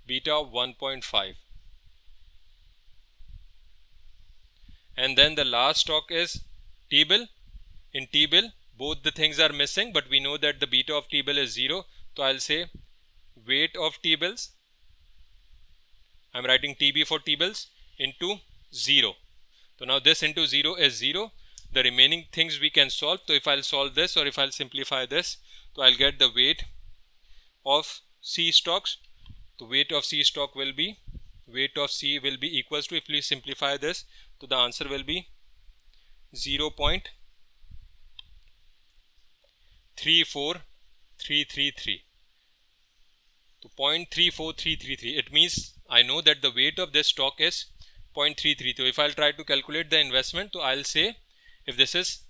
beta of 1.5. And then the last stock is T-bill. In T-bill, both the things are missing, but we know that the beta of T-bill is 0. So I'll say weight of T-bills, I'm writing TB for T-bills, into 0. So now this into 0 is 0. The remaining things we can solve. So if I'll solve this, or if I'll simplify this, so I'll get the weight of C stocks. The weight of C stock will be, weight of C will be equals to, if we simplify this, so the answer will be 0.34333. So 0.34333. It means I know that the weight of this stock is 0.33. So if I'll try to calculate the investment, so I'll say if this is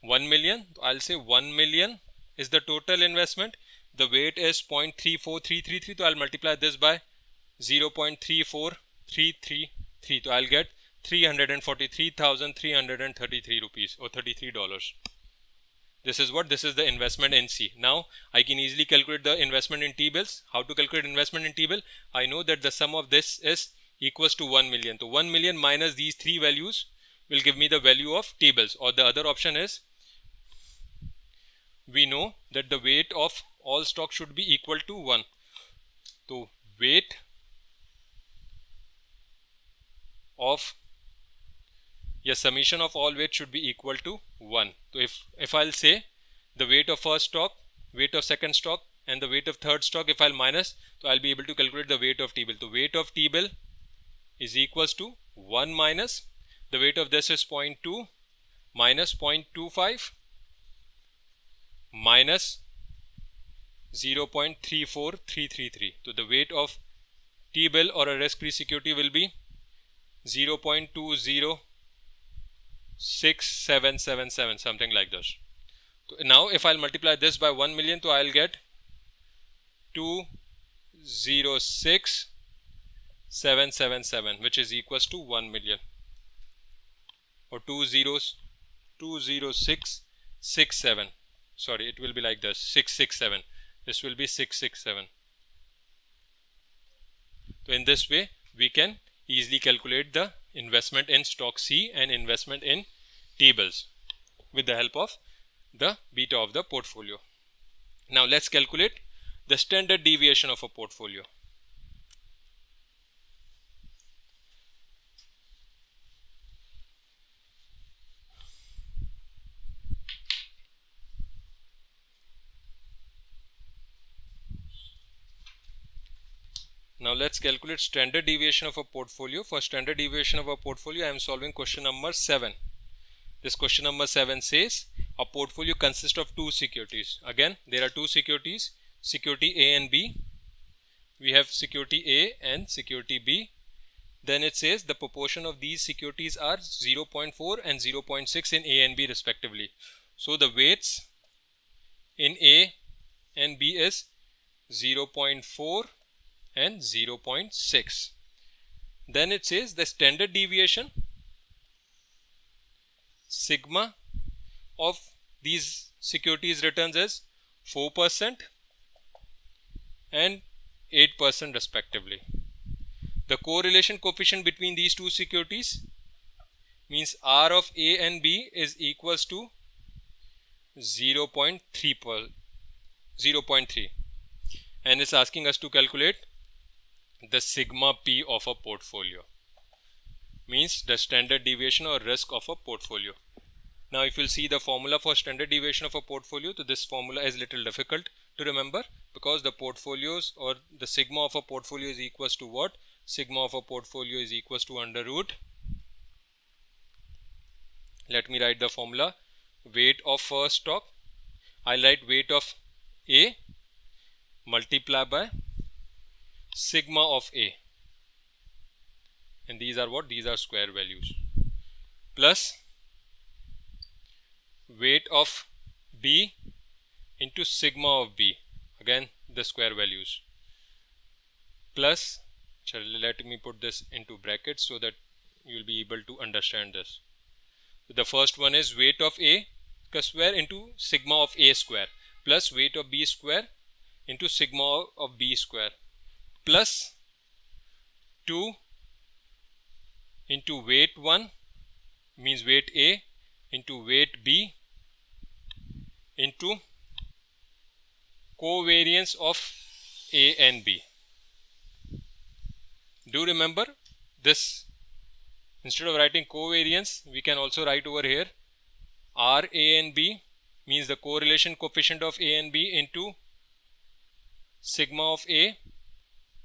1 million, I'll say 1 million is the total investment. The weight is 0.34333. So I'll multiply this by 0.34333. So I'll get 343,333 rupees or $33. This is what? This is the investment in C. Now I can easily calculate the investment in T-bills. How to calculate investment in T-bill? I know that the sum of this is equals to 1 million. So 1 million minus these three values will give me the value of T-bills. Or the other option is, we know that the weight of all stock should be equal to 1. So weight of, yes, summation of all weight should be equal to 1. So if I'll say the weight of first stock, weight of second stock and the weight of third stock, if I'll minus, so I'll be able to calculate the weight of T-bill. So weight of T-bill is equals to 1 minus the weight of this is 0.2 minus 0.25 minus 0.34333. So the weight of T-bill or a risk-free security will be 0.206777, something like this. So now if I'll multiply this by 1 million, so I'll get 206,777, which is equals to 1 million, or 20667. Sorry, it will be like this, 667. This will be 667. So in this way we can easily calculate the investment in stock C and investment in T-bills with the help of the beta of the portfolio. Now let's calculate the standard deviation of a portfolio. Now let's calculate standard deviation of a portfolio. For standard deviation of a portfolio, I am solving question number 7. This question number 7 says a portfolio consists of two securities. Again, there are two securities, security A and B. We have security A and security B. Then it says the proportion of these securities are 0.4 and 0.6 in A and B respectively. So the weights in A and B is 0.4 and 0.6. Then it says the standard deviation sigma of these securities returns is 4% and 8% respectively. The correlation coefficient between these two securities means R of A and B is equals to 0.3 and it's asking us to calculate the sigma P of a portfolio, means the standard deviation or risk of a portfolio. Now if you'll see the formula for standard deviation of a portfolio, so this formula is little difficult to remember because the portfolios or the sigma of a portfolio is equals to what? Sigma of a portfolio is equals to under root. Let me write the formula. Weight of first stock. I'll write weight of A multiply by sigma of A, and these are what? These are square values, plus weight of B into sigma of B, again the square values, plus, let me put this into brackets so that you will be able to understand this. The first one is weight of A square into sigma of A square, plus weight of B square into sigma of B square, plus 2 into weight 1 means weight A into weight B into covariance of A and B. Do remember this, instead of writing covariance we can also write over here R A and B means the correlation coefficient of A and B into sigma of A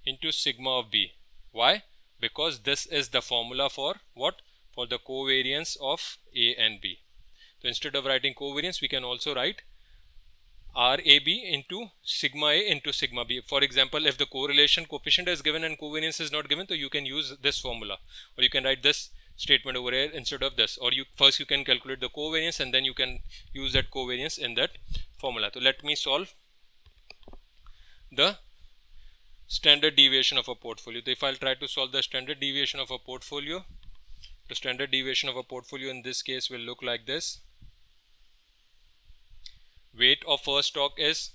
into sigma of B. Why? Because this is the formula for what? For the covariance of A and B. So instead of writing covariance we can also write RAB into sigma A into sigma B. For example, if the correlation coefficient is given and covariance is not given, so you can use this formula, or you can write this statement over here instead of this, or you can calculate the covariance and then you can use that covariance in that formula. So let me solve the standard deviation of a portfolio. So if I'll try to solve the standard deviation of a portfolio, the standard deviation of a portfolio in this case will look like this. Weight of first stock is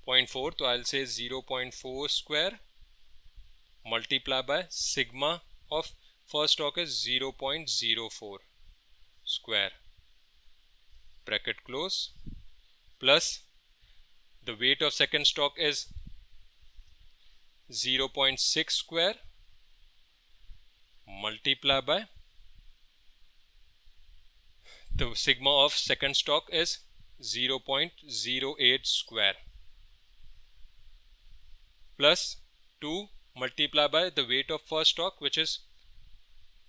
0.4, so I'll say 0.4 square multiply by sigma of first stock is 0.04 square, bracket close, plus the weight of second stock is 0.6 square multiply by the sigma of second stock is 0.08 square, plus 2 multiply by the weight of first stock which is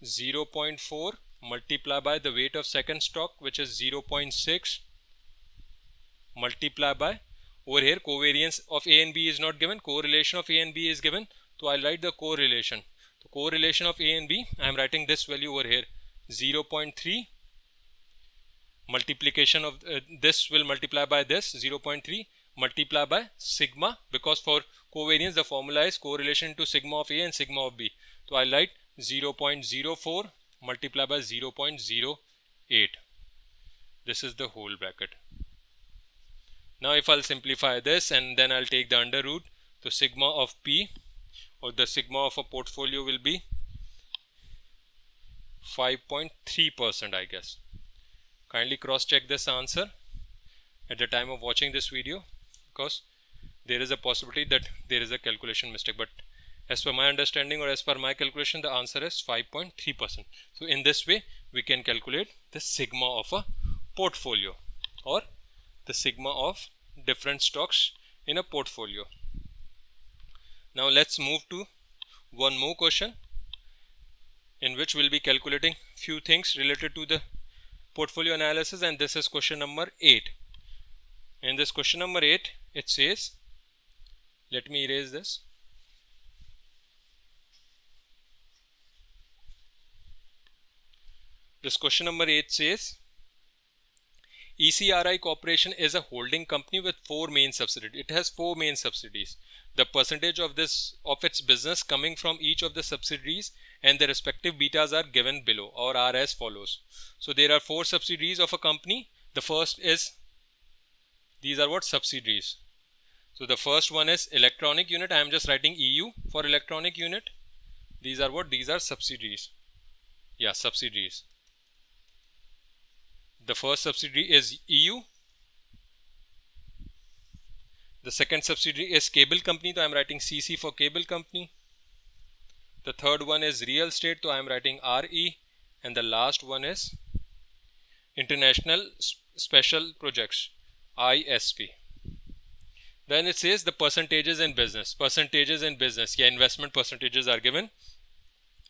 0.4 multiply by the weight of second stock which is 0.6 multiply by, over here covariance of A and B is not given, correlation of A and B is given, so I'll write the correlation. The correlation of A and B, I am writing this value over here, 0.3 multiplication of this will multiply by this 0.3 multiply by sigma, because for covariance the formula is correlation to sigma of A and sigma of B, so I'll write 0.04 multiply by 0.08. This is the whole bracket. Now if I'll simplify this and then I'll take the under root, so sigma of P or the sigma of a portfolio will be 5.3%, I guess. Kindly cross check this answer at the time of watching this video, because there is a possibility that there is a calculation mistake, but as per my understanding or as per my calculation, the answer is 5.3%. So in this way we can calculate the sigma of a portfolio or the sigma of different stocks in a portfolio. Now let's move to one more question in which we'll be calculating few things related to the portfolio analysis, and this is question number 8. In this question number 8, it says, let me erase this. This question number 8 says, ECRI Corporation is a holding company with 4 main subsidiaries. It has 4 main subsidiaries. The percentage of its business coming from each of the subsidiaries and the respective betas are given below or are as follows. So there are 4 subsidiaries of a company. The first is, these are what subsidiaries. So the first one is electronic unit. I am just writing EU for electronic unit. These are what? These are subsidiaries. Yeah, subsidiaries. The first subsidiary is EU. The second subsidiary is cable company, so I am writing CC for cable company. The third one is real estate, so I am writing RE. And the last one is international special projects, ISP. Then it says the percentages in business. Percentages in business, yeah, investment percentages are given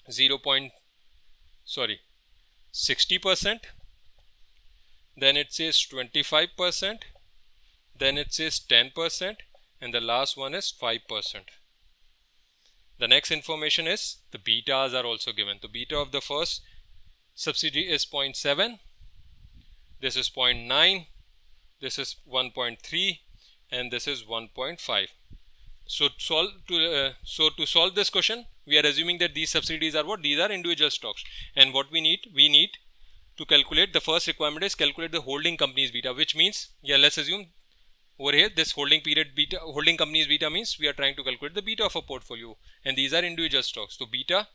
60%. Then it says 25%. Then it says 10%. And the last one is 5%. The next information is the betas are also given. The beta of the first subsidiary is 0.7. This is 0.9. This is 1.3. And this is 1.5. So to solve this question, we are assuming that these subsidiaries are what? These are individual stocks. And what we need to calculate, the first requirement is calculate the holding company's beta, which means, yeah, let's assume over here this holding company's beta means we are trying to calculate the beta of a portfolio, and these are individual stocks. So beta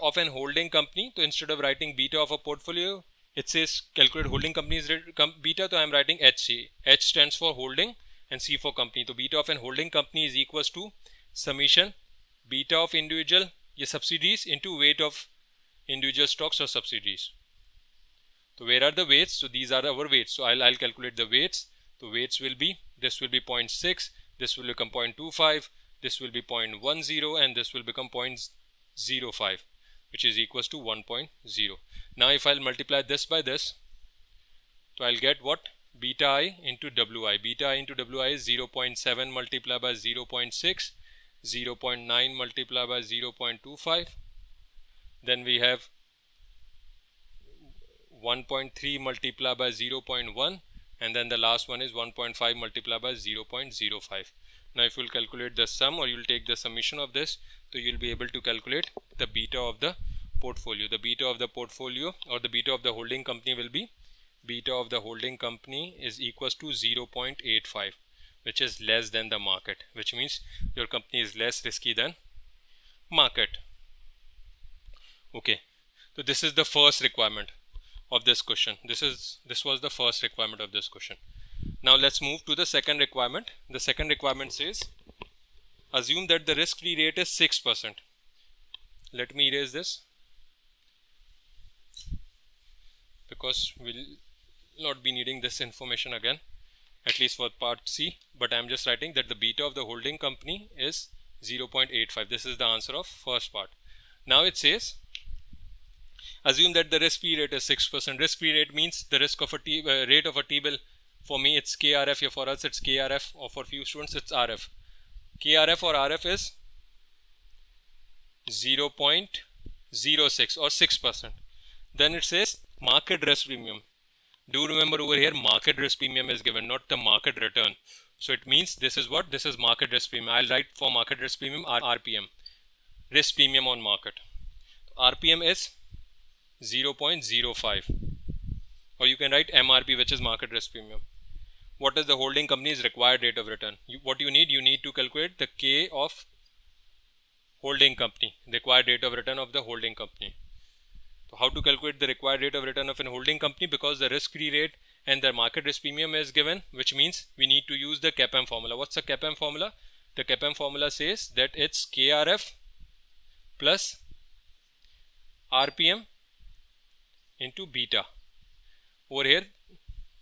of an holding company. So instead of writing beta of a portfolio, it says calculate holding company's beta. So I am writing HC. H stands for holding and C for company. So beta of an holding company is equals to summation beta of individual subsidiaries into weight of individual stocks or subsidiaries. So where are the weights? So these are our weights. So I'll calculate the weights. The weights will be, this will be 0.6, this will become 0.25, this will be 0.10, and this will become 0.05, which is equals to 1.0. Now if I'll multiply this by this, so I'll get what? Beta I into Wi. Beta I into Wi is 0.7 multiplied by 0.6, 0.9 multiplied by 0.25. Then we have 1.3 multiplied by 0.1, and then the last one is 1.5 multiplied by 0.05. Now if you'll calculate the sum, or you'll take the summation of this, so you'll be able to calculate the beta of the portfolio. The beta of the portfolio or the beta of the holding company will be, beta of the holding company is equals to 0.85, which is less than the market, which means your company is less risky than market. Okay, so this is the first requirement of this question. This was the first requirement of this question. Now let's move to the second requirement. The second requirement says, assume that the risk-free rate is 6%. Let me erase this because we'll not be needing this information again, at least for part C, but I'm just writing that the beta of the holding company is 0.85. This is the answer of first part. Now it says, assume that the risk-free rate is 6%. Risk-free rate means the risk of a rate of a T-bill. For me it's KRF, here for us it's KRF, or for few students it's RF. KRF or RF is 0.06 or 6%. Then it says market risk premium. Do remember over here market risk premium is given, not the market return. So it means this is what? This is market risk premium. I'll write for market risk premium RPM, risk premium on market. RPM is 0.05, or you can write MRP, which is market risk premium. What is the holding company's required rate of return? What you need to calculate the K of holding company, required rate of return of the holding company. So how to calculate the required rate of return of an holding company? Because the risk-free rate and the market risk premium is given, which means we need to use the CAPM formula. What's the CAPM formula? The CAPM formula says that it's KRF plus RPM into beta. Over here,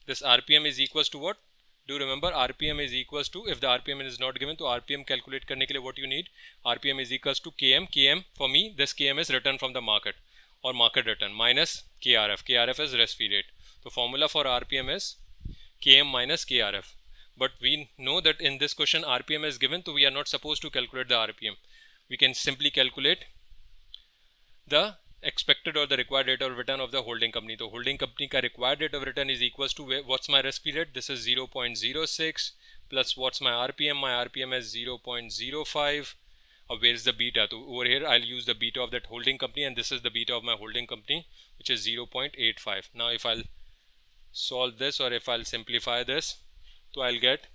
this RPM is equals to what? Do you remember RPM is equals to, if the RPM is not given, तो RPM calculate करने के लिए what you need? RPM is equals to KM. KM for me, this KM is return from the market or market return minus KRF. KRF is risk free rate. The formula for RPM is KM minus KRF. But we know that in this question RPM is given, so we are not supposed to calculate the RPM. We can simply calculate the expected or the required rate of return of the holding company. The holding company का required rate of return is equals to what's my risk period? This is 0.06 plus what's my RPM? My RPM is 0.05. Where is the beta? So over here I'll use the beta of that holding company, and this is the beta of my holding company, which is 0.85. Now if I'll solve this or if I'll simplify this, so I'll get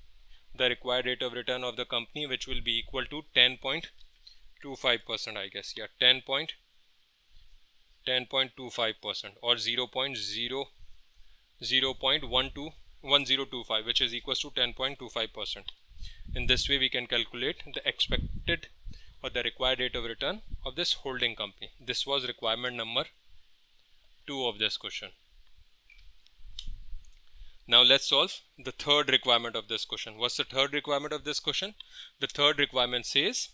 the required rate of return of the company, which will be equal to 10.25%, I guess. Yeah, 10.25% or 0.1025, which is equals to 10.25%. In this way we can calculate the expected or the required rate of return of this holding company. This was requirement number 2 of this question. Now let's solve the third requirement of this question. What's the third requirement of this question? The third requirement says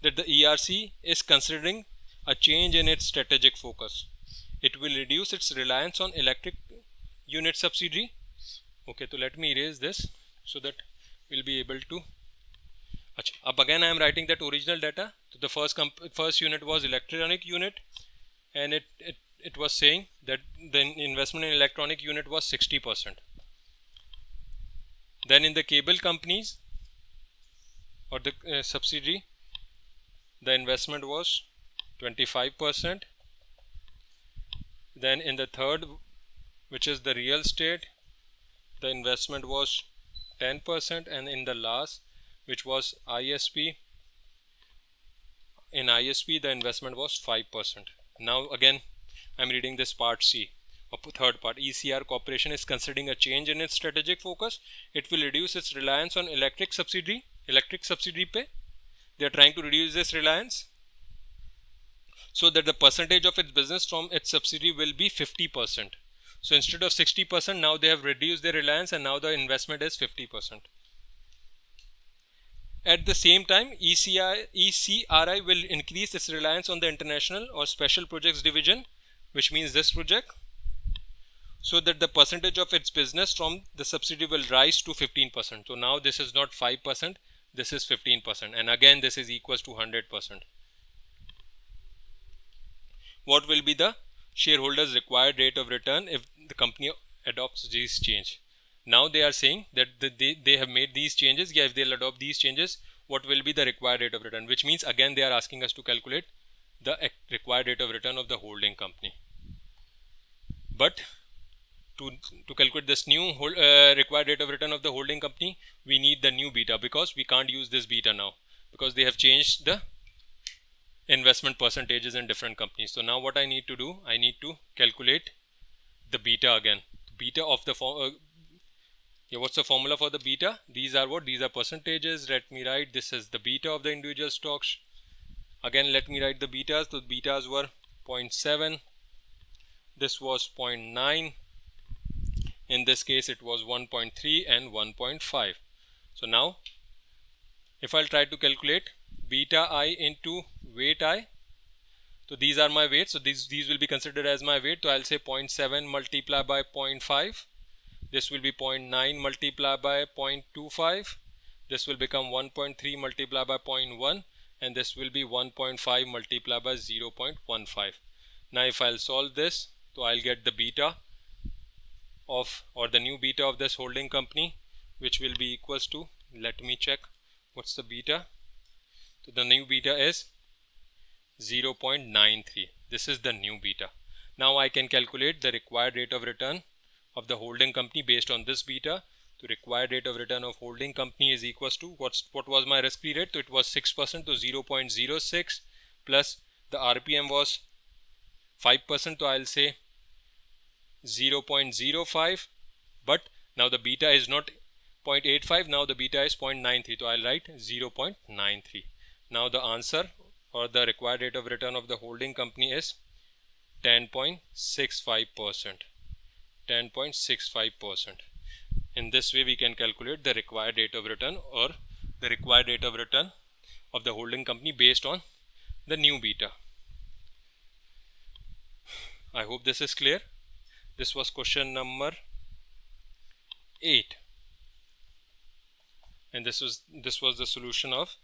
that the ERC is considering a change in its strategic focus. It will reduce its reliance on electric unit subsidiary. Okay, so let me erase this so that we'll be able to. Up again I am writing that original data. So the first unit was electronic unit, and it was saying that the investment in electronic unit was 60%. Then in the cable companies or the subsidiary, the investment was 25%. Then in the third, which is the real estate, the investment was 10%, and in the last, which was ISP, in ISP the investment was 5%. Now again I'm reading this part C. Third part, ECR Corporation is considering a change in its strategic focus. It will reduce its reliance on electric subsidiary pe. They are trying to reduce this reliance so that the percentage of its business from its subsidiary will be 50%. So instead of 60%, now they have reduced their reliance, and now the investment is 50%. At the same time, ECRI will increase its reliance on the international or special projects division, which means this project, so that the percentage of its business from the subsidiary will rise to 15%. So now this is not 5%, this is 15%, and again this is equals to 100%. What will be the shareholders' required rate of return if the company adopts this change? Now they are saying that they have made these changes. Yeah, if they'll adopt these changes, what will be the required rate of return? Which means again they are asking us to calculate the required rate of return of the holding company. But to calculate this new required rate of return of the holding company, we need the new beta, because we can't use this beta now because they have changed the investment percentages in different companies. So now what I need to do, I need to calculate the beta again. Beta of the what's the formula for the beta? These are what? These are percentages. Let me write, this is the beta of the individual stocks. Again let me write the betas. So betas were 0.7, this was 0.9, in this case it was 1.3 and 1.5. So now if I'll try to calculate beta I into weight I, so these are my weights, so these will be considered as my weight. So I'll say 0.7 multiplied by 0.5, this will be 0.9 multiplied by 0.25, this will become 1.3 multiplied by 0.1, and this will be 1.5 multiplied by 0.15. Now if I'll solve this, so I'll get the beta of, or the new beta of this holding company, which will be equals to, let me check what's the beta. So the new beta is 0.93. This is the new beta. Now I can calculate the required rate of return of the holding company based on this beta. The required rate of return of holding company is equals to, what was my risk free rate? So it was 6%, so 0.06 plus the RPM was 5%, so I'll say 0.05 but now the beta is not 0.85, now the beta is 0.93, so I'll write 0.93. Now the answer or the required rate of return of the holding company is 10.65%. 10.65%. In this way we can calculate the required rate of return or the required rate of return of the holding company based on the new beta. I hope this is clear. This was question number 8, and this was the solution of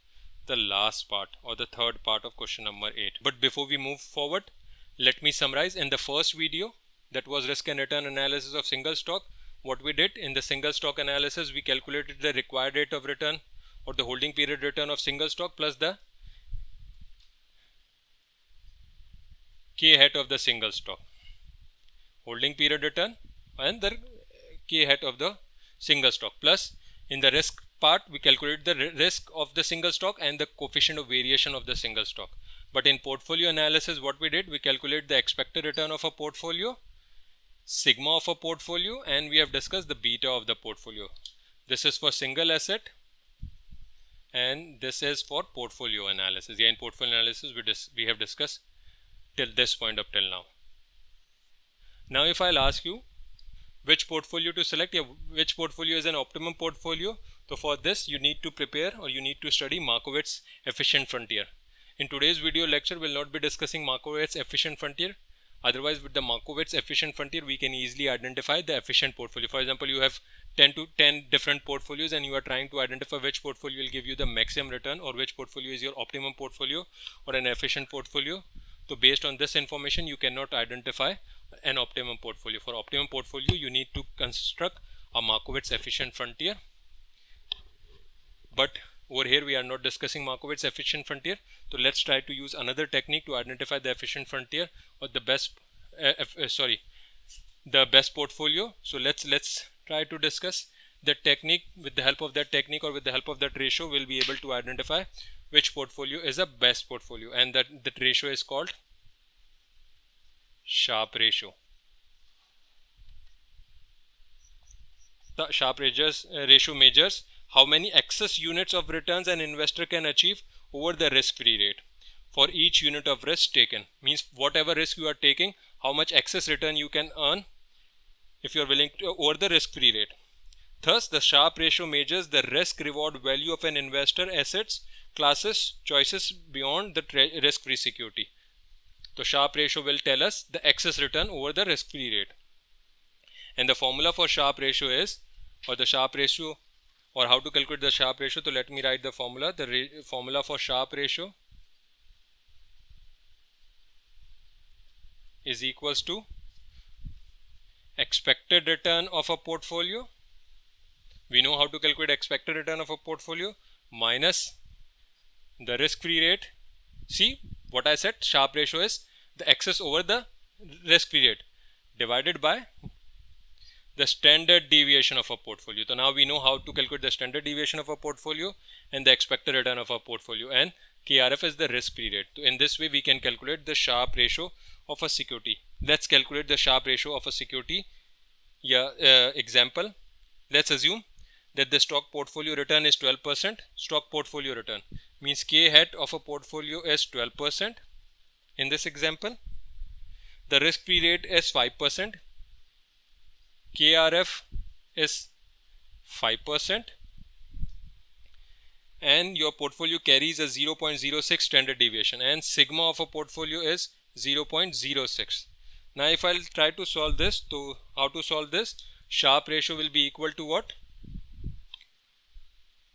the last part or the third part of question number 8. But before we move forward, let me summarize. In the first video, that was risk and return analysis of single stock, what we did in the single stock analysis, we calculated the required rate of return or the holding period return of single stock plus the K hat of the single stock. Holding period return and the K hat of the single stock, plus in the risk part we calculate the risk of the single stock and the coefficient of variation of the single stock. But in portfolio analysis, what we did, we calculate the expected return of a portfolio, sigma of a portfolio, and we have discussed the beta of the portfolio. This is for single asset and this is for portfolio analysis. Yeah, in portfolio analysis we have discussed till this point up till now. Now if I'll ask you which portfolio to select, which portfolio is an optimum portfolio, so for this you need to prepare or you need to study Markowitz efficient frontier. In today's video lecture we will not be discussing Markowitz efficient frontier. Otherwise, with the Markowitz efficient frontier we can easily identify the efficient portfolio. For example, you have 10 different portfolios and you are trying to identify which portfolio will give you the maximum return or which portfolio is your optimum portfolio or an efficient portfolio. So based on this information you cannot identify an optimum portfolio. For optimum portfolio you need to construct a Markowitz efficient frontier. But over here we are not discussing Markowitz efficient frontier. So let's try to use another technique to identify the efficient frontier or the best the best portfolio. So let's try to discuss the technique. With the help of that technique or with the help of that ratio, we'll be able to identify which portfolio is a best portfolio, and that ratio is called Sharpe ratio. The Sharpe ratio measures how many excess units of returns an investor can achieve over the risk-free rate for each unit of risk taken. Means whatever risk you are taking, how much excess return you can earn if you are willing to over the risk-free rate. Thus, the Sharpe ratio measures the risk-reward value of an investor assets classes choices beyond the risk-free security. So Sharpe ratio will tell us the excess return over the risk-free rate. And the formula for Sharpe ratio is, or the Sharpe ratio, or how to calculate the Sharpe ratio. So let me write the formula. The formula for Sharpe ratio is equals to expected return of a portfolio. We know how to calculate expected return of a portfolio minus the risk-free rate. See what I said, Sharpe ratio is the excess over the risk-free rate divided by the standard deviation of a portfolio. So now we know how to calculate the standard deviation of a portfolio and the expected return of a portfolio, and KRF is the risk-free rate. So in this way we can calculate the Sharpe ratio of a security. Let's calculate the Sharpe ratio of a security. Example, let's assume that the stock portfolio return is 12%. Stock portfolio return means K hat of a portfolio is 12%. In this example, the risk-free rate is 5%. KRF is 5%, and your portfolio carries a 0.06 standard deviation, and sigma of a portfolio is 0.06. Now if I'll try to solve this, so how to solve this? Sharpe ratio will be equal to what?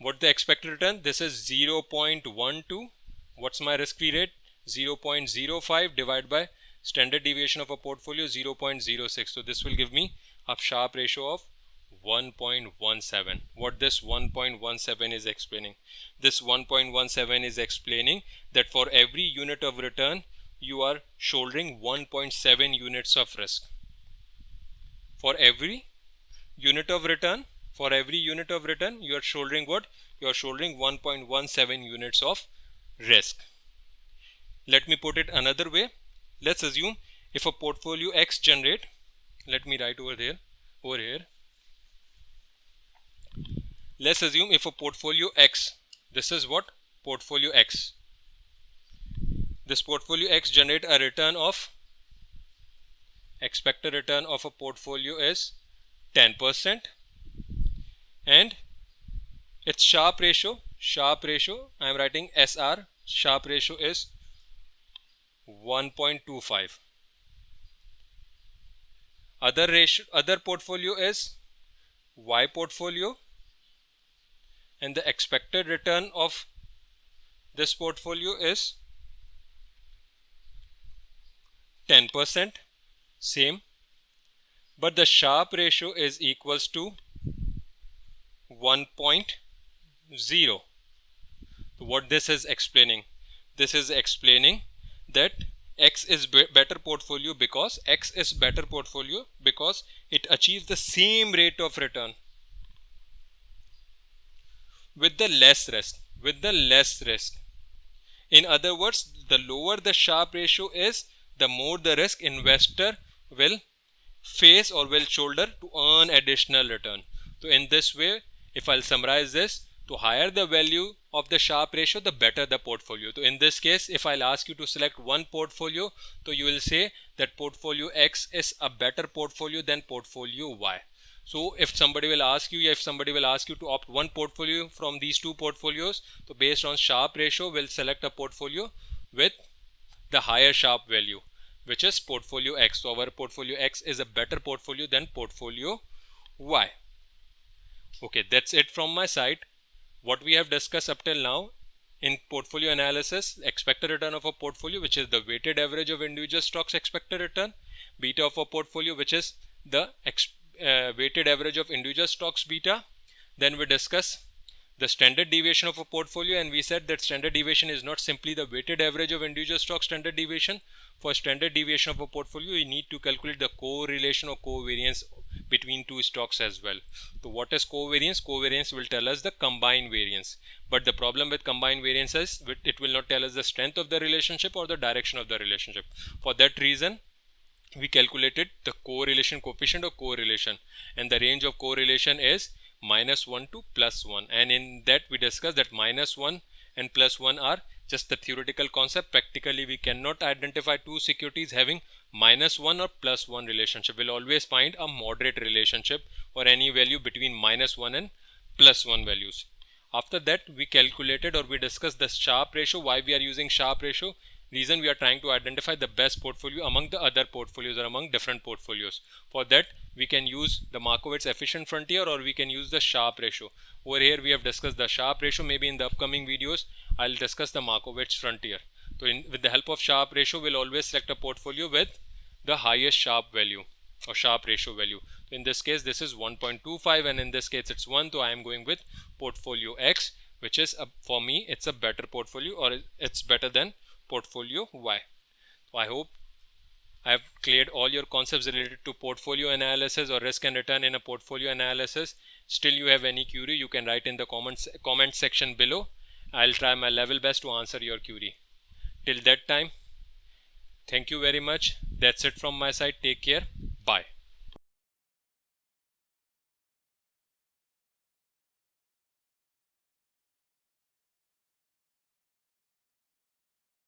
What the expected return? This is 0.12. What's my risk-free rate? 0.05 divided by standard deviation of a portfolio 0.06. So this will give me a Sharpe ratio of 1.17. What this 1.17 is explaining? This 1.17 is explaining that for every unit of return you are shouldering 1.7 units of risk. For every unit of return, you are shouldering what? You are shouldering 1.17 units of risk. Let me put it another way. Let's assume if a portfolio X generate, let me write over here. let's assume if a portfolio X, this is what portfolio X, this portfolio X generate a return of, expected return of a portfolio is 10%, and its Sharpe ratio, I am writing SR, Sharpe ratio is 1.25. Other portfolio is Y portfolio, and the expected return of this portfolio is 10%, same, but the Sharpe ratio is equals to 1.0. So what this is explaining? This is explaining that X is better portfolio because it achieves the same rate of return with the less risk. In other words, the lower the Sharpe ratio is, the more the risk investor will face or will shoulder to earn additional return. So in this way, if I'll summarize this, to higher the value of the Sharpe ratio, the better the portfolio. So in this case, if I'll ask you to select one portfolio, so you will say that portfolio X is a better portfolio than portfolio Y. So if somebody will ask you to opt one portfolio from these two portfolios, so based on Sharpe ratio, we'll select a portfolio with the higher Sharpe value, which is portfolio X. So our portfolio X is a better portfolio than portfolio Y. Okay, that's it from my side. What we have discussed up till now in portfolio analysis: expected return of a portfolio, which is the weighted average of individual stocks expected return; beta of a portfolio, which is the weighted average of individual stocks beta. Then we discuss the standard deviation of a portfolio, and we said that standard deviation is not simply the weighted average of individual stock standard deviation. For standard deviation of a portfolio, you need to calculate the correlation or covariance between two stocks as well. So what is covariance? Covariance will tell us the combined variance, but the problem with combined variance is it will not tell us the strength of the relationship or the direction of the relationship. For that reason, we calculated the correlation coefficient or correlation, and the range of correlation is -1 to +1, and in that we discussed that -1 and +1 are just the theoretical concept. Practically we cannot identify two securities having -1 or +1 relationship. We'll always find a moderate relationship or any value between -1 and +1 values. After that, we calculated or we discussed the Sharpe ratio. Why we are using Sharpe ratio? Reason, we are trying to identify the best portfolio among the other portfolios or among different portfolios. For that, we can use the Markowitz efficient frontier, or we can use the Sharpe ratio. Over here we have discussed the Sharpe ratio. Maybe in the upcoming videos I'll discuss the Markowitz frontier. So with the help of Sharpe ratio, we'll always select a portfolio with the highest Sharpe value or Sharpe ratio value. In this case this is 1.25, and in this case it's 1. So I am going with portfolio X, which is for me it's a better portfolio, or it's better than portfolio Y. So I hope I have cleared all your concepts related to portfolio analysis or risk and return in a portfolio analysis. Still you have any query, you can write in the comment section below. I'll try my level best to answer your query. Till that time, thank you very much. That's it from my side. Take care. Bye.